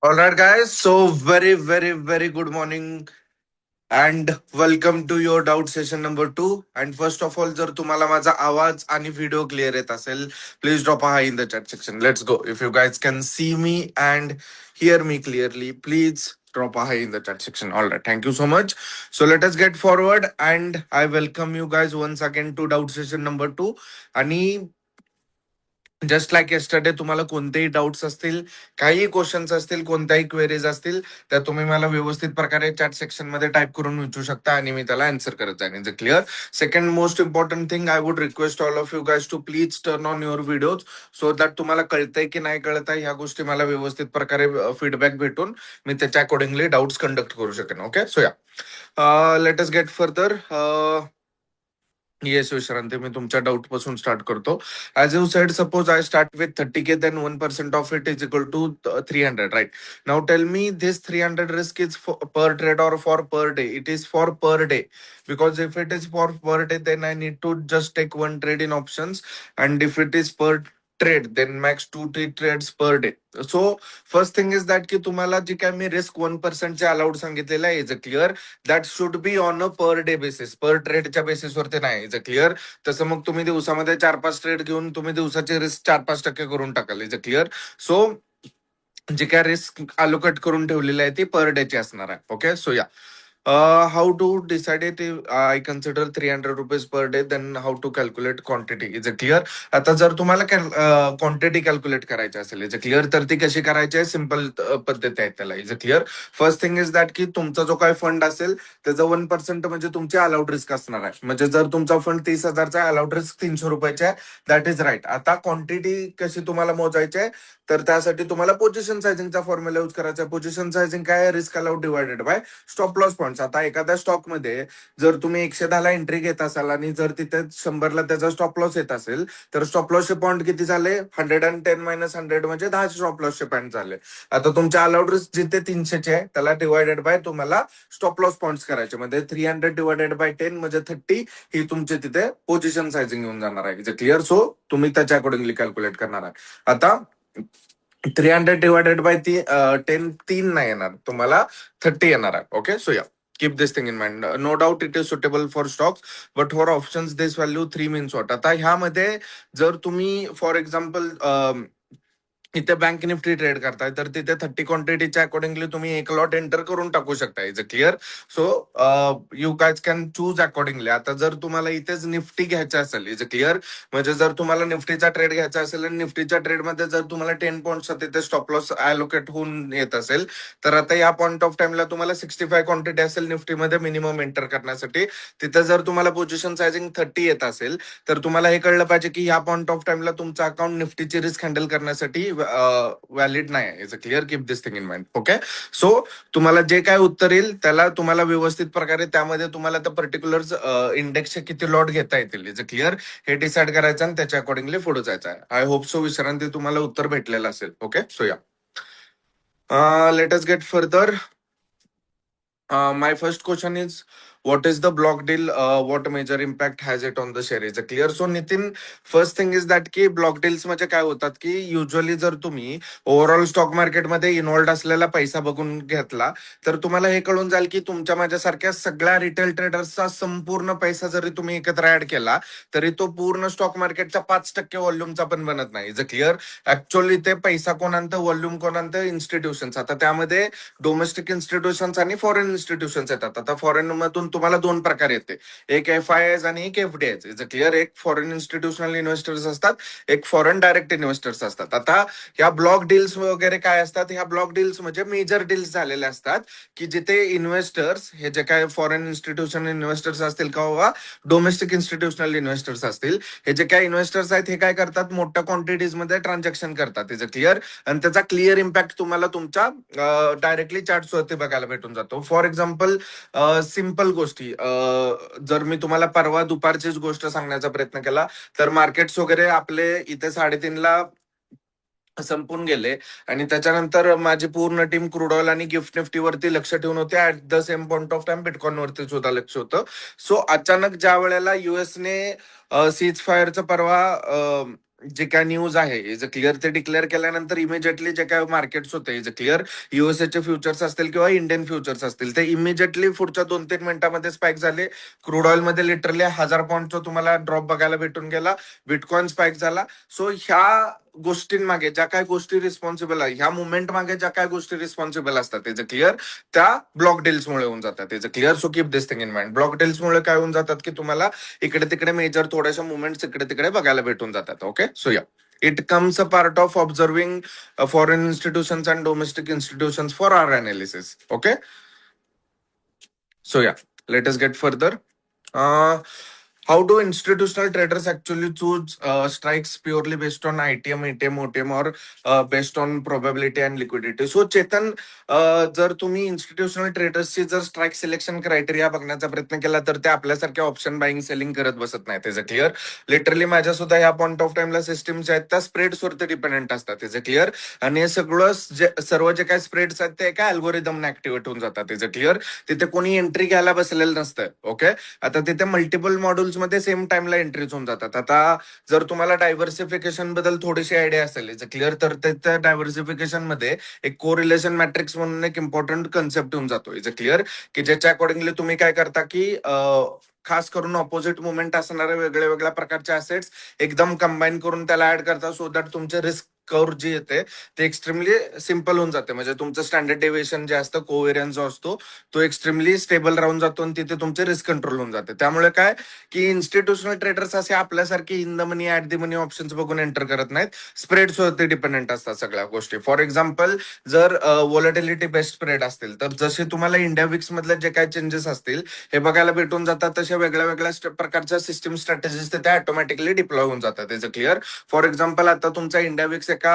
All right, guys. So, very good morning and welcome to your doubt session number 2. And first of all, जर तुम्हाला माझा आवाज आणि video clear येत असेल, please drop a hi in the chat section. Let's go. If you guys can see me and hear me clearly, please drop a hi in the chat section. All right. Thank you so much. So, let us get forward and I welcome you guys once again to doubt session number 2. आणि just like yesterday तुम्हाला कोणतेही doubts असतील, काही questions असतील, कोणत्याही queries असतील, त्या तुम्ही मला व्यवस्थित प्रकारे चॅट सेक्शन मध्ये टाईप करून विचारू शकता आणि मी त्याला आन्सर करत जाईन. Is clear? Second most important thing, I would request all of you guys to please turn on your videos so that तुम्हाला कळतंय की नाही कळत आहे ह्या गोष्टी मला व्यवस्थित प्रकारे फीडबॅक भेटून मी त्याच्या अकॉर्डिंगली डाऊट्स कंडक्ट करू शकेन. Okay, so yeah let us get further. Yes विश्रांती, मी तुमच्या डाऊट पासून स्टार्ट करतो. As you said, suppose I start with 30K, then 1% of it is equal to 300, right? Now tell me, this 300 risk is per trade or for per day? It is for per day, because if it is for per day, then I need to just take one trade in options, and if it is per trade, then max 2-3 trades per day. So first thing is that की तुम्हाला जी काय मी risk 1% चे allowed सांगितलेलं आहे, is a clear, that should be on a per day basis, per ट्रेडच्या बेसिसवरती नाही. Is a clear? तसं मग तुम्ही दिवसामध्ये 4-5 ट्रेड घेऊन तुम्ही दिवसाची रिस्क 4-5% करून टाकाल. Is a clear? सो जी काय रिस्क अलोकेट करून ठेवलेली आहे ती पर डेची असणार आहे. ओके, सो या how to decide it? I consider 300 rupees per day, then how to calculate quantity? Is a clear? आता जर तुम्हाला क्वांटिटी कॅल्क्युलेट करायची असेल, इज अ क्लिअर, तर ती कशी करायची आहे? सिम्पल पद्धत आहे त्याला. Is a clear? First thing is that की तुमचा जो काय फंड असेल त्याचं 1% म्हणजे तुमची अलाउड रिस्क असणार आहे. म्हणजे जर तुमचा फंड 30,000चा, अलाउड रिस्क 300 रुपयाची आहे, दॅट इज राईट. आता क्वांटिटी कशी तुम्हाला मोजायची आहे, तर त्यासाठी तुम्हाला पोझिशन सायझिंगचा फॉर्म्युला यूज करायचा आहे. पोझिशन सायझिंग काय आहे? Risk allowed divided by stop loss points. आता एखाद्या स्टॉकमध्ये जर तुम्ही 110 ला एंट्री घेत असाल आणि जर तिथे 100ला त्याचा स्टॉप लॉस येत असेल, तर स्टॉप लॉसचे पॉईंट किती झाले? 110 - 100 म्हणजे 10 स्टॉप लॉसचे पॉईंट झाले. आता तुमच्या अलाउड रिस्क जिथे 300चे आहे त्याला डिवायडेड बाय तुम्हाला स्टॉप लॉस पॉईंट्स करायचे, म्हणजे 300 डिवायडेड बाय 10 म्हणजे 30, ही तुमचे तिथे पोझिशन सायझिंग येऊन जाणार आहे. क्लिअर? सो तुम्ही त्याच्या अकॉर्डिंगली कॅल्क्युलेट करणार आहे. आता 300 डिवायडेड बाय 10, 3 नाही येणार तुम्हाला, 30 येणार आहे. ओके, सो या, keep this thing in mind. No doubt it is suitable for stocks, but for options this value 3 means what? आता ह्यामध्ये जर तुम्ही फॉर एक्झाम्पल इथे बँक निफ्टी ट्रेड करताय, तर तिथे 30 क्वांटिटीच्या अकॉर्डिंगली तुम्ही एक लॉट एंटर करून टाकू शकता. Is a clear? So you guys can choose accordingly. आता जर तुम्हाला इथेच निफ्टी घ्यायचं असेल, इज अ क्लिअर, म्हणजे जर तुम्हाला निफ्टीचा ट्रेड घ्यायचा असेल आणि निफ्टीच्या ट्रेडमध्ये जर तुम्हाला 10 पॉईंटचा तिथे स्टॉप लॉस अलोकेट होऊन येत असेल, तर आता या पॉईंट ऑफ टाइमला तुम्हाला 65 क्वांटिटी असेल निफ्टीमध्ये मिनिमम एंटर करण्यासाठी. तिथे जर तुम्हाला पोझिशन सायझिंग 30 येत असेल, तर तुम्हाला हे कळलं पाहिजे की ह्या पॉईंट ऑफ टाइमला तुमचा अकाउंट निफ्टीची रिस्क हँडल करण्यासाठी व्हॅलिड नाही आहे. Is a clear? Keep this thing in mind. Okay, so तुम्हाला जे काय उत्तर येईल त्याला तुम्हाला व्यवस्थित प्रकारे त्यामध्ये तुम्हाला त्या पर्टिक्युलर इंडेक्सचे किती लॉट घेता येतील, इज अ क्लिअर, हे डिसाईड करायचं आणि त्याच्या अकॉर्डिंगली पुढे जायचं आहे. आय होप सो विश्रांती तुम्हाला उत्तर भेटलेलं असेल. Okay, so yeah let us get further. My first question is, what is the block deal? What major impact has it on the share? Is it clear? So Nitin, first thing is that की block deals म्हणजे काय होतात की usually जर तुम्ही overall stock मार्केटमध्ये involved असलेला पैसा बघून घेतला, तर तुम्हाला हे कळून जाईल की तुमच्या माझ्यासारख्या सगळ्या रिटेल ट्रेडर्सचा संपूर्ण पैसा जरी तुम्ही एकत्र ऍड केला, तरी तो पूर्ण स्टॉक मार्केटच्या 5% व्हॉल्यूमचा पण बनत नाही. Is a clear? ऍक्च्युअली ते पैसा कोण आणतं, व्हॉल्यूम कोण आणतं? इन्स्टिट्यूशन्स. आता त्यामध्ये डोमेस्टिक इन्स्टिट्यूशन्स आणि फॉरेन इन्स्टिट्यूशन्स येतात. आता फॉरेन मधून तुम्हाला 2 प्रकार येते, एक FIIs आणि एक FDIs. Is a clear? एक फॉरेन इन्स्टिट्यूशनल इन्व्हेस्टर्स असतात, एक फॉरेन डायरेक्ट इन्व्हेस्टर्स असतात. आता ह्या ब्लॉक डील्स वगैरे काय असतात? ह्या ब्लॉक डील्स म्हणजे मेजर डील्स झालेले असतात, की जिथे इन्व्हेस्टर्स हे जे काय फॉरेन इन्स्टिट्यूशनल इन्व्हेस्टर्स असतील किंवा डोमेस्टिक इन्स्टिट्यूशनल इन्व्हेस्टर्स असतील, हे जे काय इन्व्हेस्टर्स आहेत हे काय करतात? मोठ्या क्वांटिटीज मध्ये ट्रान्झॅक्शन करतात. Is a clear? आणि त्याचा क्लिअर इम्पॅक्ट तुम्हाला तुमच्या डायरेक्टली चार्ट वरती बघायला भेटून जातो. फॉर एक्झाम्पल, सिम्पल गोष्टी, जर मी तुम्हाला परवा दुपारचीच गोष्ट सांगण्याचा प्रयत्न केला, तर मार्केट्स वगैरे आपले इथे 3:30ला संपून गेले आणि त्याच्यानंतर माझी पूर्ण टीम क्रूड ऑइल आणि गिफ्ट निफ्टीवरती लक्ष ठेवून होते. At the same point of time bitcoin वरती सुद्धा लक्ष होतं. सो अचानक ज्या वेळेला युएसने सीज फायरचं परवा जे काय न्यूज आहे इज अ क्लिअर, ते डिक्लेअर केल्यानंतर इमिजिएटली जे काय मार्केट्स होते is a clear, USA futures असतील किंवा इंडियन फ्युचर्स असतील, ते इमिजिएटली पुढच्या 2-3 मिनिटांमध्ये स्पाइक झाले. क्रूड ऑइल मध्ये लिटरली 1000 पॉईंटचा तुम्हाला ड्रॉप बघायला भेटून गेला. बिटकॉइन स्पाइक झाला. सो ह्या गोष्टींमागे ज्या काय गोष्टी रिस्पॉन्सिबल आहे, ह्या मुवमेंट मागे ज्या काय गोष्टी रिस्पॉन्सिबल असतात इज अ क्लिअर, त्या ब्लॉक डील्समुळे होऊन जातात. Is a clear. So keep this thing in mind. Block डील्समुळे काय होऊन जातात की तुम्हाला इकडे तिकडे मेजर थोड्याशा मुवमेंट्स इकडे तिकडे बघायला भेटून जातात. ओके, सो या, it comes a part of observing foreign institutions and domestic institutions for our analysis. Okay, so yeah, let us get further. uh, how do institutional traders actually choose strikes purely based on ITM, ATM, OTM, or based on probability and liquidity? So Chetan, जर तुम्ही institutional ट्रेडर्सची जर strike selection criteria बघण्याचा प्रयत्न केला तर ते आपल्यासारख्या option buying selling करत बसत नाही. त्याचं क्लिअर. लिटरली माझ्या सुद्धा या पॉईंट ऑफ टाइमला सिस्टम्स आहेत त्या स्प्रेड्स वरती डिपेंडेंट असतात. त्याचं क्लिअर. आणि हे सगळं सर्व जे काही स्प्रेड्स आहेत ते एका अल्गोरिदमने ऍक्टिव्हेट होऊन जातात. त्याचं क्लिअर. तिथे कोणी एंट्री घ्यायला बसलेलं नसतं. ओके, आता तिथे मल्टिपल मॉड्यूल्स मध्ये सेम टाइमला एंट्रीज होऊन जातात. आता जर तुम्हाला डायव्हर्सिफिकेशन बद्दल थोडीशी आयडिया असेल इज क्लिअर, तर त्या डायव्हर्सिफिकेशन मध्ये एक कोरिलेशन मॅट्रिक्स म्हणून एक इम्पॉर्टंट कन्सेप्ट होऊन जातो. इज क्लिअर, की ज्याच्या अकॉर्डिंगली तुम्ही काय करता की खास करून ऑपोजिट मुवमेंट असणाऱ्या वेगळ्या वेगळ्या प्रकारच्या असेट्स एकदम कंबाईन करून त्याला ऍड करता, सो दॅट तुमचे रिस्क कर्व जी येते ते एक्स्ट्रीमली सिम्पल होऊन जाते. म्हणजे तुमचं स्टँडर्ड डेव्हिएशन जे असतं, कोव्हेरियन्स जो असतो, तो एक्स्ट्रीमली स्टेबल राहून जातो आणि तिथे तुमचे रिस्क कंट्रोल होऊन जाते. त्यामुळे काय की इन्स्टिट्यूशनल ट्रेडर्स असे आपल्यासारखे in the money at the money options बघून एंटर करत नाहीत. स्प्रेड्स वरती डिपेंडेंट असतात सगळ्या गोष्टी. फॉर एक्झाम्पल, जर व्हॉलेटिलिटी बेस्ड स्प्रेड असतील तर जसे तुम्हाला इंडिया विक्स मधले जे काही चेंजेस असतील हे बघायला भेटून जातात, तशा वेगळ्या वेगळ्या प्रकारच्या सिस्टम स्ट्रॅटेजीज त्या ऑटोमॅटिकली डिप्लॉय होऊन जातात. त्याचं क्लिअर. फॉर एक्झाम्पल, आता तुमचा इंडिया विक्स एका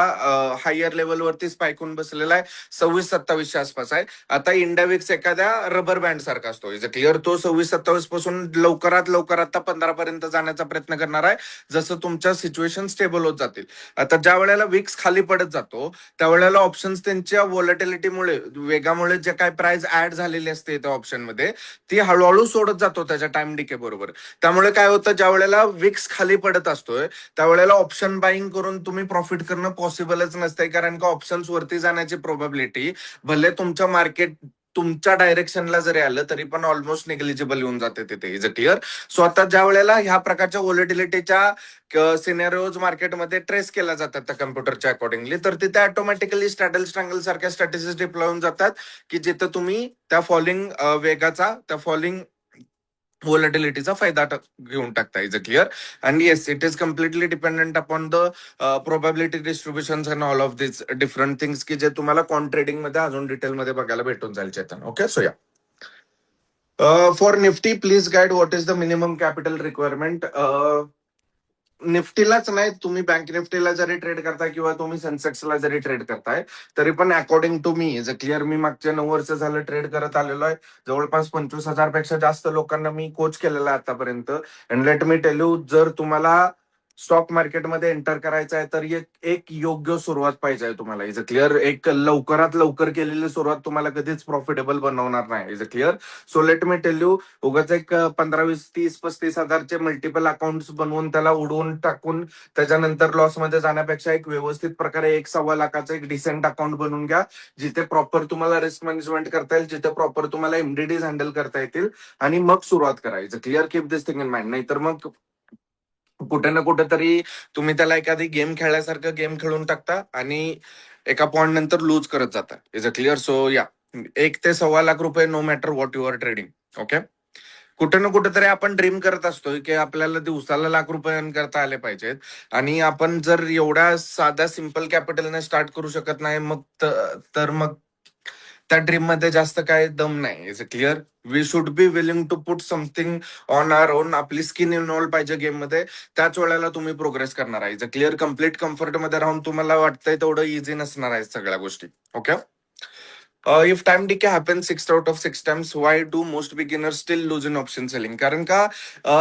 हायर लेवलवरती स्पाइक होऊन बसलेला आहे, 26-27च्या आसपास आहे. आता इंडिया विक्स एखाद्या रबर बँड सारखा असतो. Is clear. तो 26-27 पासून लवकरात लवकर आता 15 पर्यंत जाण्याचा प्रयत्न करणार आहे, जसं तुमच्या सिच्युएशन स्टेबल होत जातील. आता ज्या वेळेला विक्स खाली पडत जातो त्यावेळेला ऑप्शन्स त्यांच्या व्हॉलेटिलिटीमुळे, वेगामुळे जे काय प्राइस ऍड झालेली असते त्या ऑप्शन मध्ये, ती हळूहळू सोडत जातो त्याच्या टाइम डिके बरोबर. त्यामुळे काय होतं, ज्या वेळेला विक्स खाली पडत असतोय त्यावेळेला ऑप्शन बाईंग करून तुम्ही प्रॉफिट करणं पॉसिबलच नसतंय, कारण का ऑप्शन्स वरती जाण्याची प्रोबॅबिलिटी, भले तुमच्या मार्केट तुमच्या डायरेक्शनला जरी आलं तरी पण ऑलमोस्ट निग्लिजिबल येऊन जाते तिथे. Is clear. सो आता ज्या वेळेला ह्या प्रकारच्या व्हॉलेटिलिटीच्या सिनेरिओज मार्केटमध्ये ट्रेस केल्या जातात त्या कम्प्युटरच्या अकॉर्डिंगली, तर तिथे ऑटोमॅटिकली स्ट्रॅडल स्ट्रँगल सारख्या स्ट्रॅटेजीज डिप्लॉय होऊन जातात, की जिथं तुम्ही त्या फॉलिंग वेगाचा, त्या फॉलिंग व्होलॅटिलिटीचा फायदा घेऊन टाकता. Is clear. And yes, it is completely dependent upon the probability distribution and all of this different things, की जे तुम्हाला कॉन ट्रेडिंग मध्ये अजून डिटेलमध्ये बघायला भेटून जाईल Chetan. Okay, so yeah. For Nifty please guide what is the minimum capital requirement. निफ्टीलाच नाही, तुम्ही बँक निफ्टीला जरी ट्रेड करताय किंवा तुम्ही सेन्सेक्सला जरी ट्रेड करताय तरी पण according to me is clear, मी मागच्या 9 वर्ष झालं ट्रेड करत आलेलो आहे. जवळपास 25,000 पेक्षा जास्त लोकांना मी कोच केलेलं आहे आतापर्यंत. And let me tell you, जर तुम्हाला स्टॉक मार्केटमध्ये एंटर करायचं आहे तर एक योग्य सुरुवात पाहिजे तुम्हाला. Is clear. एक लवकरात लवकर केलेली सुरुवात तुम्हाला कधीच प्रॉफिटेबल बनवणार नाही. Is clear. So late me tell you, उगाच एक 15-20-30-35 हजारचे मल्टिपल अकाउंट बनवून त्याला उडवून टाकून त्याच्यानंतर लॉस मध्ये जाण्यापेक्षा एक व्यवस्थित प्रकारे 1-1.25 लाखाचं एक डिसेंट अकाउंट बनवून घ्या, जिथे प्रॉपर तुम्हाला रिस्क मॅनेजमेंट करता येईल, जिथे प्रॉपर तुम्हाला एमडीडीज हँडल करता येतील, आणि मग सुरुवात करायचं. Clear. Keep this thing in mind. नाहीतर मग कुठे ना कुठे तरी तुम्ही त्याला एखादी गेम खेळल्यासारखं गेम खेळून टाकता आणि एका पॉइंट नंतर लूज करत जाता. Is a clear. सो या, 1 ते 1.25 लाख रुपये no matter what you are trading. Okay. कुठे ना कुठेतरी आपण ड्रीम करत असतोय की आपल्याला दिवसाला लाख रुपये अर्न करता आले पाहिजेत, आणि आपण जर एवढ्या साध्या सिंपल कॅपिटलने स्टार्ट करू शकत नाही, मग तर मग त्या ड्रीम मध्ये जास्त काय दम नाही. Is clear. We should be willing to put something on our own. आपली स्किन इन्व्हॉल्व पाहिजे गेम मध्ये, त्याच वेळेला तुम्ही प्रोग्रेस करणार आहे. Is clear. कम्प्लीट कम्फर्ट मध्ये राहून तुम्हाला वाटतंय तेवढं इझी नसणार आहे सगळ्या गोष्टी. Okay. If time decay happens 6 out of 6 times, why do most beginners still lose in option selling? कारण का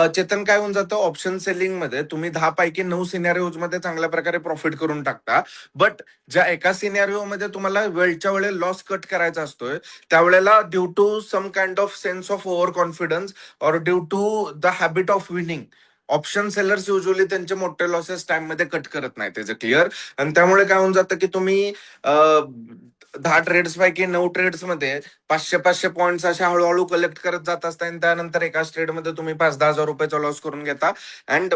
चेतन, काय होऊन जातं ऑप्शन सेलिंग मध्ये, तुम्ही 10 पैकी 9 सिनेरिओज मध्ये चांगल्या प्रकारे प्रॉफिट करून टाकता, बट ज्या एका सिनेरिओ मध्ये तुम्हाला वेळच्या वेळे लॉस कट करायचा असतोय त्यावेळेला due to some kind of sense of over confidence, और due to the habit of winning, option sellers usually त्यांचे मोठे लॉसेस टाइम मध्ये कट करत नाही, त्याचं क्लिअर. आणि त्यामुळे काय होऊन जातं की तुम्ही 10 ट्रेड्स पैकी 9 ट्रेड्स मध्ये 500-500 पॉईंट्स अशा हळूहळू कलेक्ट करत जात असता आणि त्यानंतर एकाच ट्रेड मध्ये तुम्ही 5-10 हजार रुपयाचा लॉस करून घेता. And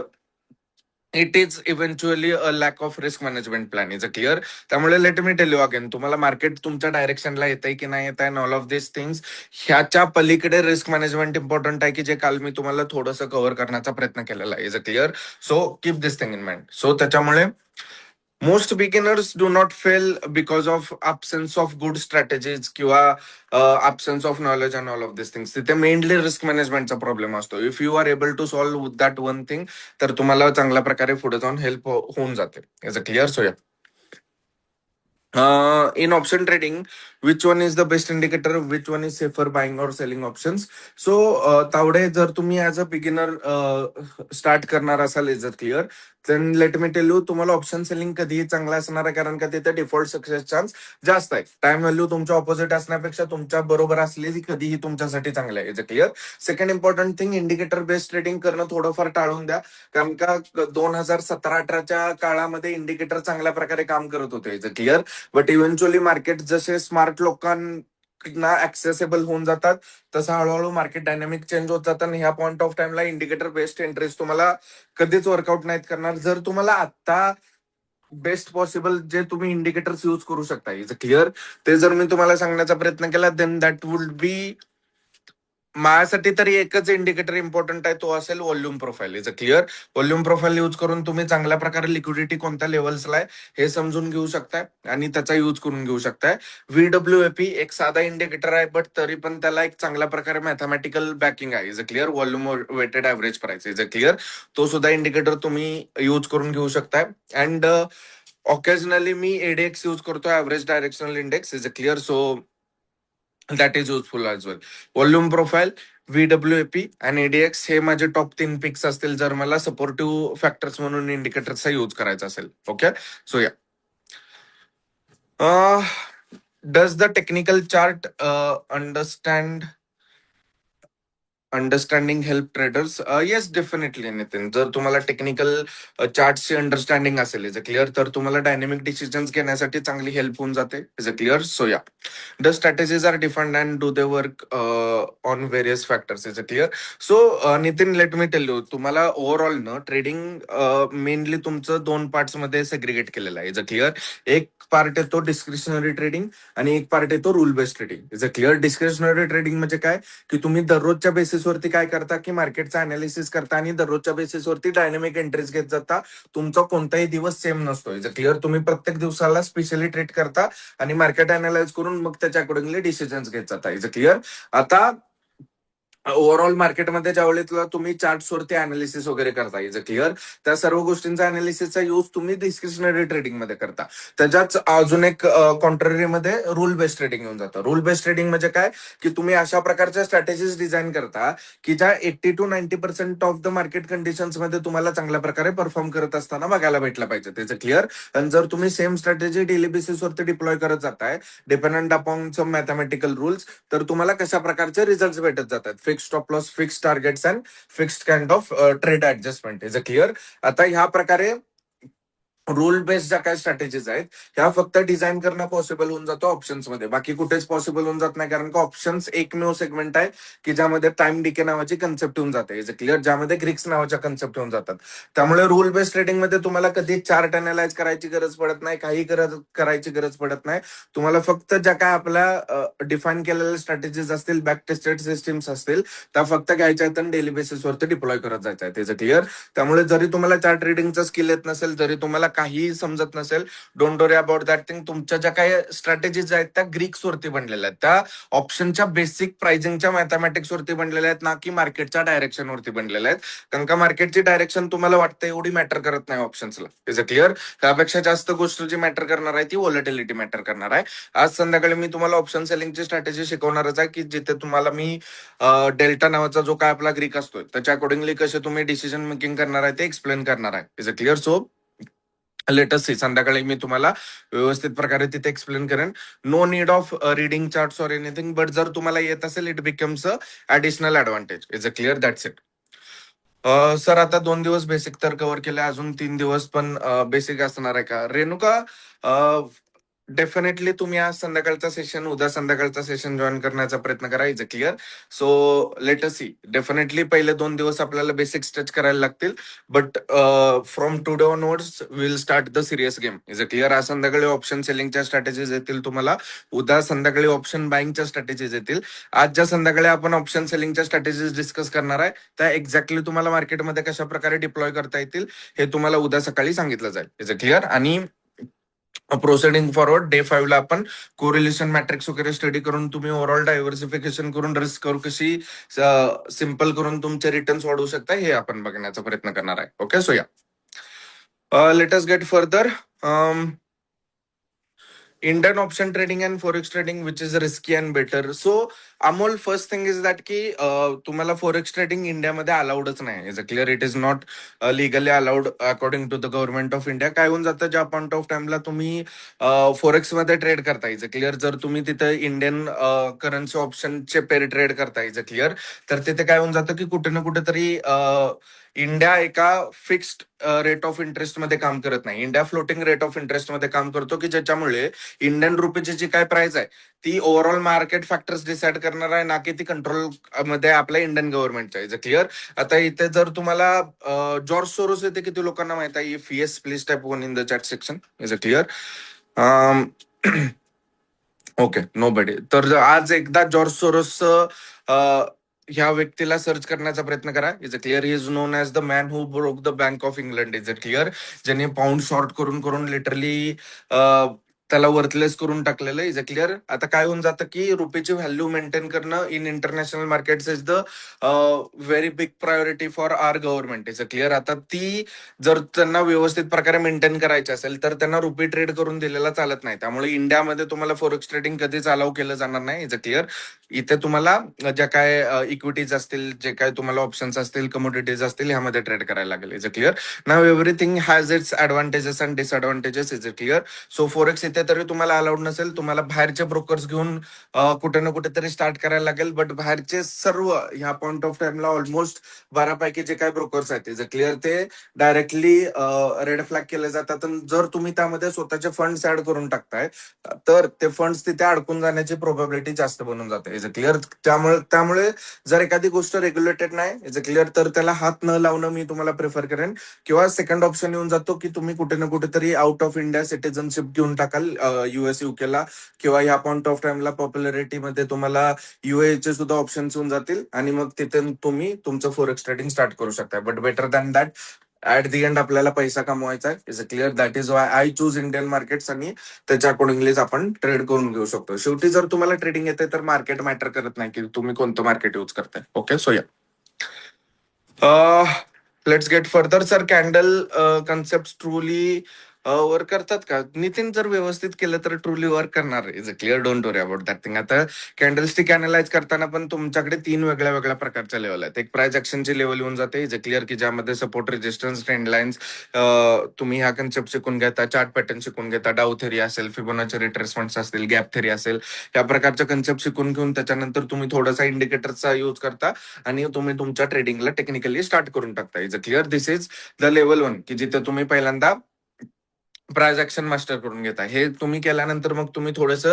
it is eventually a lack of risk management plan, is a clear. त्यामुळे let me tell you again, तुम्हाला मार्केट तुमच्या डायरेक्शनला येत आहे की नाही येत आहे, ऑल ऑफ दिस थिंग्स, ह्याच्या पलीकडे रिस्क मॅनेजमेंट इम्पॉर्टंट आहे, की जे काल मी तुम्हाला थोडंसं कव्हर करण्याचा प्रयत्न केलेला आहे, is a clear. So keep this thing in mind. So त्याच्यामुळे most beginners do not fail because of absence of good strategies किंवा absence of knowledge and all of this things. तिथे मेनली रिस्क मॅनेजमेंटचा problem असतो. If you are able to solve that one thing, तर तुम्हाला चांगल्या प्रकारे पुढे जाऊन हेल्प होऊन जाते, is a clear. So in option trading, which one is the best indicator? Which one is safer buying or selling options? So, Tawde जर तुम्ही ऍज अ बिगिनर स्टार्ट करणार असाल, is a clear, then let me tell you, तुम्हाला option selling कधीही चांगला असणार आहे, कारण का तिथे डिफॉल्ट सक्सेस चान्स जास्त आहे. टाइम व्हॅल्यू तुमच्या ऑपोजिट असण्यापेक्षा तुमच्या बरोबर असलेली कधीही तुमच्यासाठी चांगलं आहे, is a clear. Second important thing, indicator based trading करणं थोडंफार टाळून द्या, कारण का 2017-18च्या काळामध्ये इंडिकेटर चांगल्या प्रकारे काम करत होते, is a clear. But eventually market जसे स्मार्ट लोकांना ऍक्सेसेबल होऊन जातात, तसं हळूहळू मार्केट डायनामिक चेंज होत जातात. आणि ह्या पॉईंट ऑफ टाइमला इंडिकेटर बेस्ड एंट्रीज तुम्हाला कधीच वर्कआउट नाहीत करणार. जर तुम्हाला आता बेस्ट पॉसिबल जे तुम्ही इंडिकेटर्स यूज करू शकता, इज अ क्लिअर, ते जर मी तुम्हाला सांगण्याचा प्रयत्न केला, देन दॅट वुड बी, माझ्यासाठी तरी एकच इंडिकेटर इम्पॉर्टंट आहे, तो असेल volume profile, is a clear. Volume profile use करून तुम्ही चांगल्या प्रकारे लिक्विडिटी कोणत्या लेवल्सला आहे हे समजून घेऊ शकताय आणि त्याचा यूज करून घेऊ शकताय. व्हीडब्ल्यूएपी एक साधा इंडिकेटर आहे, बट तरी पण त्याला एक चांगल्या प्रकारे मॅथमॅटिकल बॅकिंग आहे, is a clear. Volume weighted average price, is a clear. तो सुद्धा इंडिकेटर तुम्ही यूज करून घेऊ शकताय. अँड ऑकेजनली मी एडीएक्स यूज करतो, average directional index, is a clear. So that is useful as well. Volume profile, VWAP आणि ADX हे माझे टॉप 3 पिक्स असतील, जर मला सपोर्टिव्ह फॅक्टर्स म्हणून इंडिकेटरचा यूज करायचा असेल. Okay. So ya, does the technical chart understanding help traders? Yes, definitely Nitin. जर तुम्हाला टेक्निकल चार्टची अंडरस्टँडिंग असेल, इज अ क्लिअर, तर तुम्हाला डायनेमिक डिसिजन्स घेण्यासाठी चांगली हेल्प होऊन जाते, is a clear. So ya, the strategies are defined and do they work on various factors, is a clear. So Nitin, let me tell you, तुम्हाला overall न trading mainly तुमचं 2 parts मध्ये segregate केलेलं आहे, इज अ क्लिअर. एक part येतो discretionary trading आणि एक पार्ट येतो rule based trading, is a clear. Discretionary trading म्हणजे काय, की तुम्ही दररोजच्या बेसिसवरती काय करता, की मार्केटचा अनालिसिस करता आणि दररोजच्या बेसिसवरती डायनेमिक एंट्रीज घेत जाता. तुमचा कोणताही दिवस सेम नसतो, इज अ क्लिअर. तुम्ही प्रत्येक दिवसाला स्पेशली ट्रेड करता आणि मार्केट अनालाइज करून मग त्याच्या अकॉर्डिंगली डिसिजन्स घेत जाता, इज अ क्लिअर. आता ओव्हरऑल मार्केटमध्ये ज्यावेळेस तुम्ही चार्ट्सवरती अनालिसिस वगैरे करता, इज अ क्लिअर, त्या सर्व गोष्टींचा अनालिसिसचा यूज तुम्ही डिस्क्रिशनरी ट्रेडिंग मध्ये करता. त्याच्याच अजून एक कॉन्ट्ररी मध्ये रूल बेस्ड ट्रेडिंग येऊन जातं. रूल बेस्ड ट्रेडिंग म्हणजे काय, की तुम्ही अशा प्रकारच्या स्ट्रॅटेजीज डिझाईन करता की ज्या 80-90% ऑफ द मार्केट कंडिशन्स मध्ये तुम्हाला चांगल्या प्रकारे परफॉर्म करत असताना बघायला भेटला पाहिजे, त्याचं क्लिअर. आणि जर तुम्ही सेम स्ट्रॅटेजी डेली बेसिसवरती डिप्लॉय करत जाताय, डिपेंडंट अपॉन सम मॅथमॅटिकल रूल्स, तर तुम्हाला कशा प्रकारचे रिझल्ट भेटत जातात, fix stop loss, fix targets and fixed kind of trade adjustment, is a clear. आता ह्या प्रकारे रूल बेस्ड ज्या काही स्ट्रॅटेजीज आहेत, ह्या फक्त डिझाईन करणं पॉसिबल होऊन जातं ऑप्शन्स मध्ये, बाकी कुठेच पॉसिबल होऊन जात नाही, कारण का ऑप्शन्स एकमेव सेगमेंट आहे की ज्यामध्ये टाइम डिके नावाची कन्सेप्ट होऊन जाते, इज अ क्लिअर, ज्यामध्ये ग्रिक्स नावाच्या कन्सेप्ट होऊन जातात. त्यामुळे रूल बेस्ड ट्रेडिंग मध्ये तुम्हाला कधी चार्ट अनालाइज करायची गरज पडत नाही, काही करायची गरज पडत नाही. तुम्हाला फक्त ज्या काय आपल्या डिफाईन केलेल्या स्ट्रॅटेजीज असतील, बॅक टेस्टेड सिस्टीम्स असतील, त्या फक्त घ्यायच्या आहेत आणि डेली बेसिसवरती डिप्लॉय करत जायचं आहे, इज अ क्लिअर. त्यामुळे जरी तुम्हाला चार्ट रिडिंगचं स्किल येत नसेल, जरी तुम्हाला काही समजत नसेल, don't worry about that thing. तुमच्या ज्या काही स्ट्रॅटेजीज आहेत त्या ग्रीक्स वरती बनलेल्या आहेत, त्या ऑप्शनच्या बेसिक प्राइसिंगच्या मॅथमॅटिक्स वरती बनलेल्या आहेत, ना की मार्केटच्या डायरेक्शन वरती बनलेल्या आहेत. कारण का मार्केटची डायरेक्शन तुम्हाला वाटतं एवढी मॅटर करत नाही ऑप्शन्सला, इज अ क्लिअर. त्यापेक्षा जास्त गोष्ट जी मॅटर करणार आहे ती व्हॉलेटिलिटी मॅटर करणार आहे. आज संध्याकाळी मी तुम्हाला ऑप्शन सेलिंगची स्ट्रॅटेजी शिकवणारच आहे, की जिथे तुम्हाला मी डेल्टा नावाचा जो काय आपला ग्रीक असतोय त्याच्या अकॉर्डिंगली कसे तुम्ही डिसिजन मेकिंग करणार आहे ते एक्सप्लेन करणार आहे, is a clear. So latest see, संध्याकाळी मी तुम्हाला व्यवस्थित प्रकारे तिथे एक्सप्लेन करेन. No need of reading charts or anything, but जर तुम्हाला येत असेल, it becomes a additional advantage, is a clear. That's it. Sir आता 2 दिवस बेसिक तर कव्हर केले, अजून 3 दिवस पण बेसिक असणार आहे का रेणुका? डेफिनेटली तुम्ही आज संध्याकाळचा सेशन, उद्या संध्याकाळचा सेशन जॉईन करण्याचा प्रयत्न करा. Is a clear. So let us see. Definitely पहिले 2 दिवस आपल्याला बेसिक टच करायला लागतील, but from today onwards will start the serious game. Is a clear. आज संध्याकाळी ऑप्शन सेलिंगच्या स्ट्रॅटेजीज येतील तुम्हाला, उद्या संध्याकाळी ऑप्शन बाईंगच्या स्ट्रॅटेजीज येतील. आज ज्या संध्याकाळी आपण ऑप्शन सेलिंगच्या स्ट्रॅटेजीज डिस्कस करणार आहे त्या एक्झॅक्टली तुम्हाला मार्केटमध्ये कशा प्रकारे डिप्लॉय करता येतील हे तुम्हाला उद्या सकाळी सांगितलं जाईल. Is a clear. आणि प्रोसिडिंग फॉरवर्ड डे 5 ला आपण कोरिलेशन मॅट्रिक्स वगैरे स्टडी करून तुम्ही ओव्हरऑल डायव्हर्सिफिकेशन करून रिस्क करू कशी सिम्पल करून तुमचे रिटर्न्स वाढवू शकता हे आपण बघण्याचा प्रयत्न करणार आहे. Okay, so yeah let us get further. Indian option trading and forex trading, which is risky and better. So, Amol, first thing is that की तुम्हाला forex trading इंडियामध्ये अलाउडच नाही. Is a clear. It is not legally allowed according to the government of India. काय होऊन जातं, ज्या point of टाइमला तुम्ही फोरेक्स मध्ये ट्रेड करता, इज अ क्लिअर, जर तुम्ही तिथे इंडियन करन्सी ऑप्शनचे पेर ट्रेड करता, इज अ क्लिअर, तर तिथे काय होऊन जातं की कुठे ना कुठेतरी इंडिया एका फिक्स्ड रेट ऑफ इंटरेस्ट मध्ये काम करत नाही. India floating rate of interest मध्ये काम करतो, की ज्याच्यामुळे इंडियन रुपीची जी काय प्राइस आहे ती ओव्हरऑल मार्केट फॅक्टर्स डिसाईड करणार आहे, ना की ती कंट्रोल मध्ये आपल्या इंडियन गव्हर्नमेंटच्या. Is a clear. आता इथे जर तुम्हाला जॉर्ज सोरोस येते किती लोकांना माहित आहे? If yes please type one in the chat section. Is a clear. Okay, nobody. तर आज एकदा जॉर्ज सोरोस ह्या व्यक्तीला सर्च करण्याचा प्रयत्न करा. Is a clear. He is known as the man who broke the bank of England. Is a clear. ज्याने pound short करून करून लिटरली त्याला वर्थलेस करून टाकलेलं. Is a clear. आता काय होऊन जातं की रुपीची व्हॅल्यू मेंटेन करणं in international market is the very big priority for our government. Is a clear. आता ती जर त्यांना व्यवस्थित प्रकारे मेंटेन करायची असेल तर त्यांना रुपी ट्रेड करून दिलेला चालत नाही. त्यामुळे इंडियामध्ये तुम्हाला फॉरेक्स ट्रेडिंग कधीच अलाउ केलं जाणार नाही. Is a clear. इथे तुम्हाला ज्या काय इक्विटीज असतील, जे काय तुम्हाला ऑप्शन्स असतील, कमोडिटीज असतील, ह्यामध्ये ट्रेड करायला लागेल. Is a clear. Now everything has its advantages and disadvantages. Is a clear. So forex इथे तरी तुम्हाला अलाउड नसेल. तुम्हाला बाहेरचे ब्रोकर्स घेऊन कुठे ना कुठेतरी स्टार्ट करायला लागेल. बट बाहेरचे सर्व ह्या पॉईंट ऑफ टाइमला ऑलमोस्ट 12 पैकी जे काय ब्रोकर्स आहेत, इज अ क्लिअर, ते डायरेक्टली रेड फ्लॅग केले जातात. आणि जर तुम्ही त्यामध्ये स्वतःचे फंड्स ऍड करून टाकताय तर ते फंड्स तिथे अडकून जाण्याची प्रोबॅबिलिटी जास्त बनून जाते. Is a clear. त्यामुळे जर एखादी गोष्ट रेग्युलेटेड नाही, इज अ क्लिअर, तर त्याला हात न लावणं मी तुम्हाला प्रिफर करेन. किंवा सेकंड ऑप्शन येऊन जातो की तुम्ही कुठे ना कुठेतरी आउट ऑफ इंडिया सिटीजनशिप घेऊन टाकाल US UK ला, किंवा ह्या पॉईंट ऑफ टाइमला पॉप्युलरिटीमध्ये तुम्हाला UAE चे सुद्धा ऑप्शन्स येऊन जातील आणि मग तिथे तुम्ही तुमचं फॉरेक्स ट्रेडिंग स्टार्ट करू शकता. But better than that, at the end आपल्याला पैसा कमवायचा आहे. Is a clear. That is why I choose Indian markets. आणि त्याच्या अकॉर्डिंगलीच आपण ट्रेड करून घेऊ शकतो. शेवटी जर तुम्हाला ट्रेडिंग येते तर मार्केट मॅटर करत नाही की तुम्ही कोणतं मार्केट यूज करताय. ओके, सो या let's get further. Sir, candle concept truly work करतात का? नितीन, जर व्यवस्थित केलं तर ट्रूली वर्क करणार. Is a clear. Don't worry about that thing. आता कॅन्डलस्टिक अनालाइज करताना पण तुमच्याकडे 3 वेगळ्या वेगळ्या प्रकारच्या लेवल आहेत. एक प्राइस ऍक्शनची लेवल येऊन जाते, इज अ क्लिअर, की ज्यामध्ये सपोर्ट, रेजिस्टन्स, ट्रेंड लाईन्स तुम्ही ह्या कन्सेप्ट शिकून घेता, चार्ट पॅटर्न शिकून घेता, डाऊ थेरी असेल, फिबोनाची रिट्रेसमेंट्स असतील, गॅप थेरी असेल, या प्रकारच्या कन्सेप्ट शिकून घेऊन त्याच्यानंतर तुम्ही थोडासा इंडिकेटरचा यूज करता आणि तुम्ही तुमच्या ट्रेडिंगला टेक्निकली स्टार्ट करून टाकता. Is a clear. This is the level 1, की जिथे तुम्ही पहिल्यांदा प्राइस ऍक्शन मास्टर करून घेता. हे तुम्ही केल्यानंतर मग तुम्ही थोडस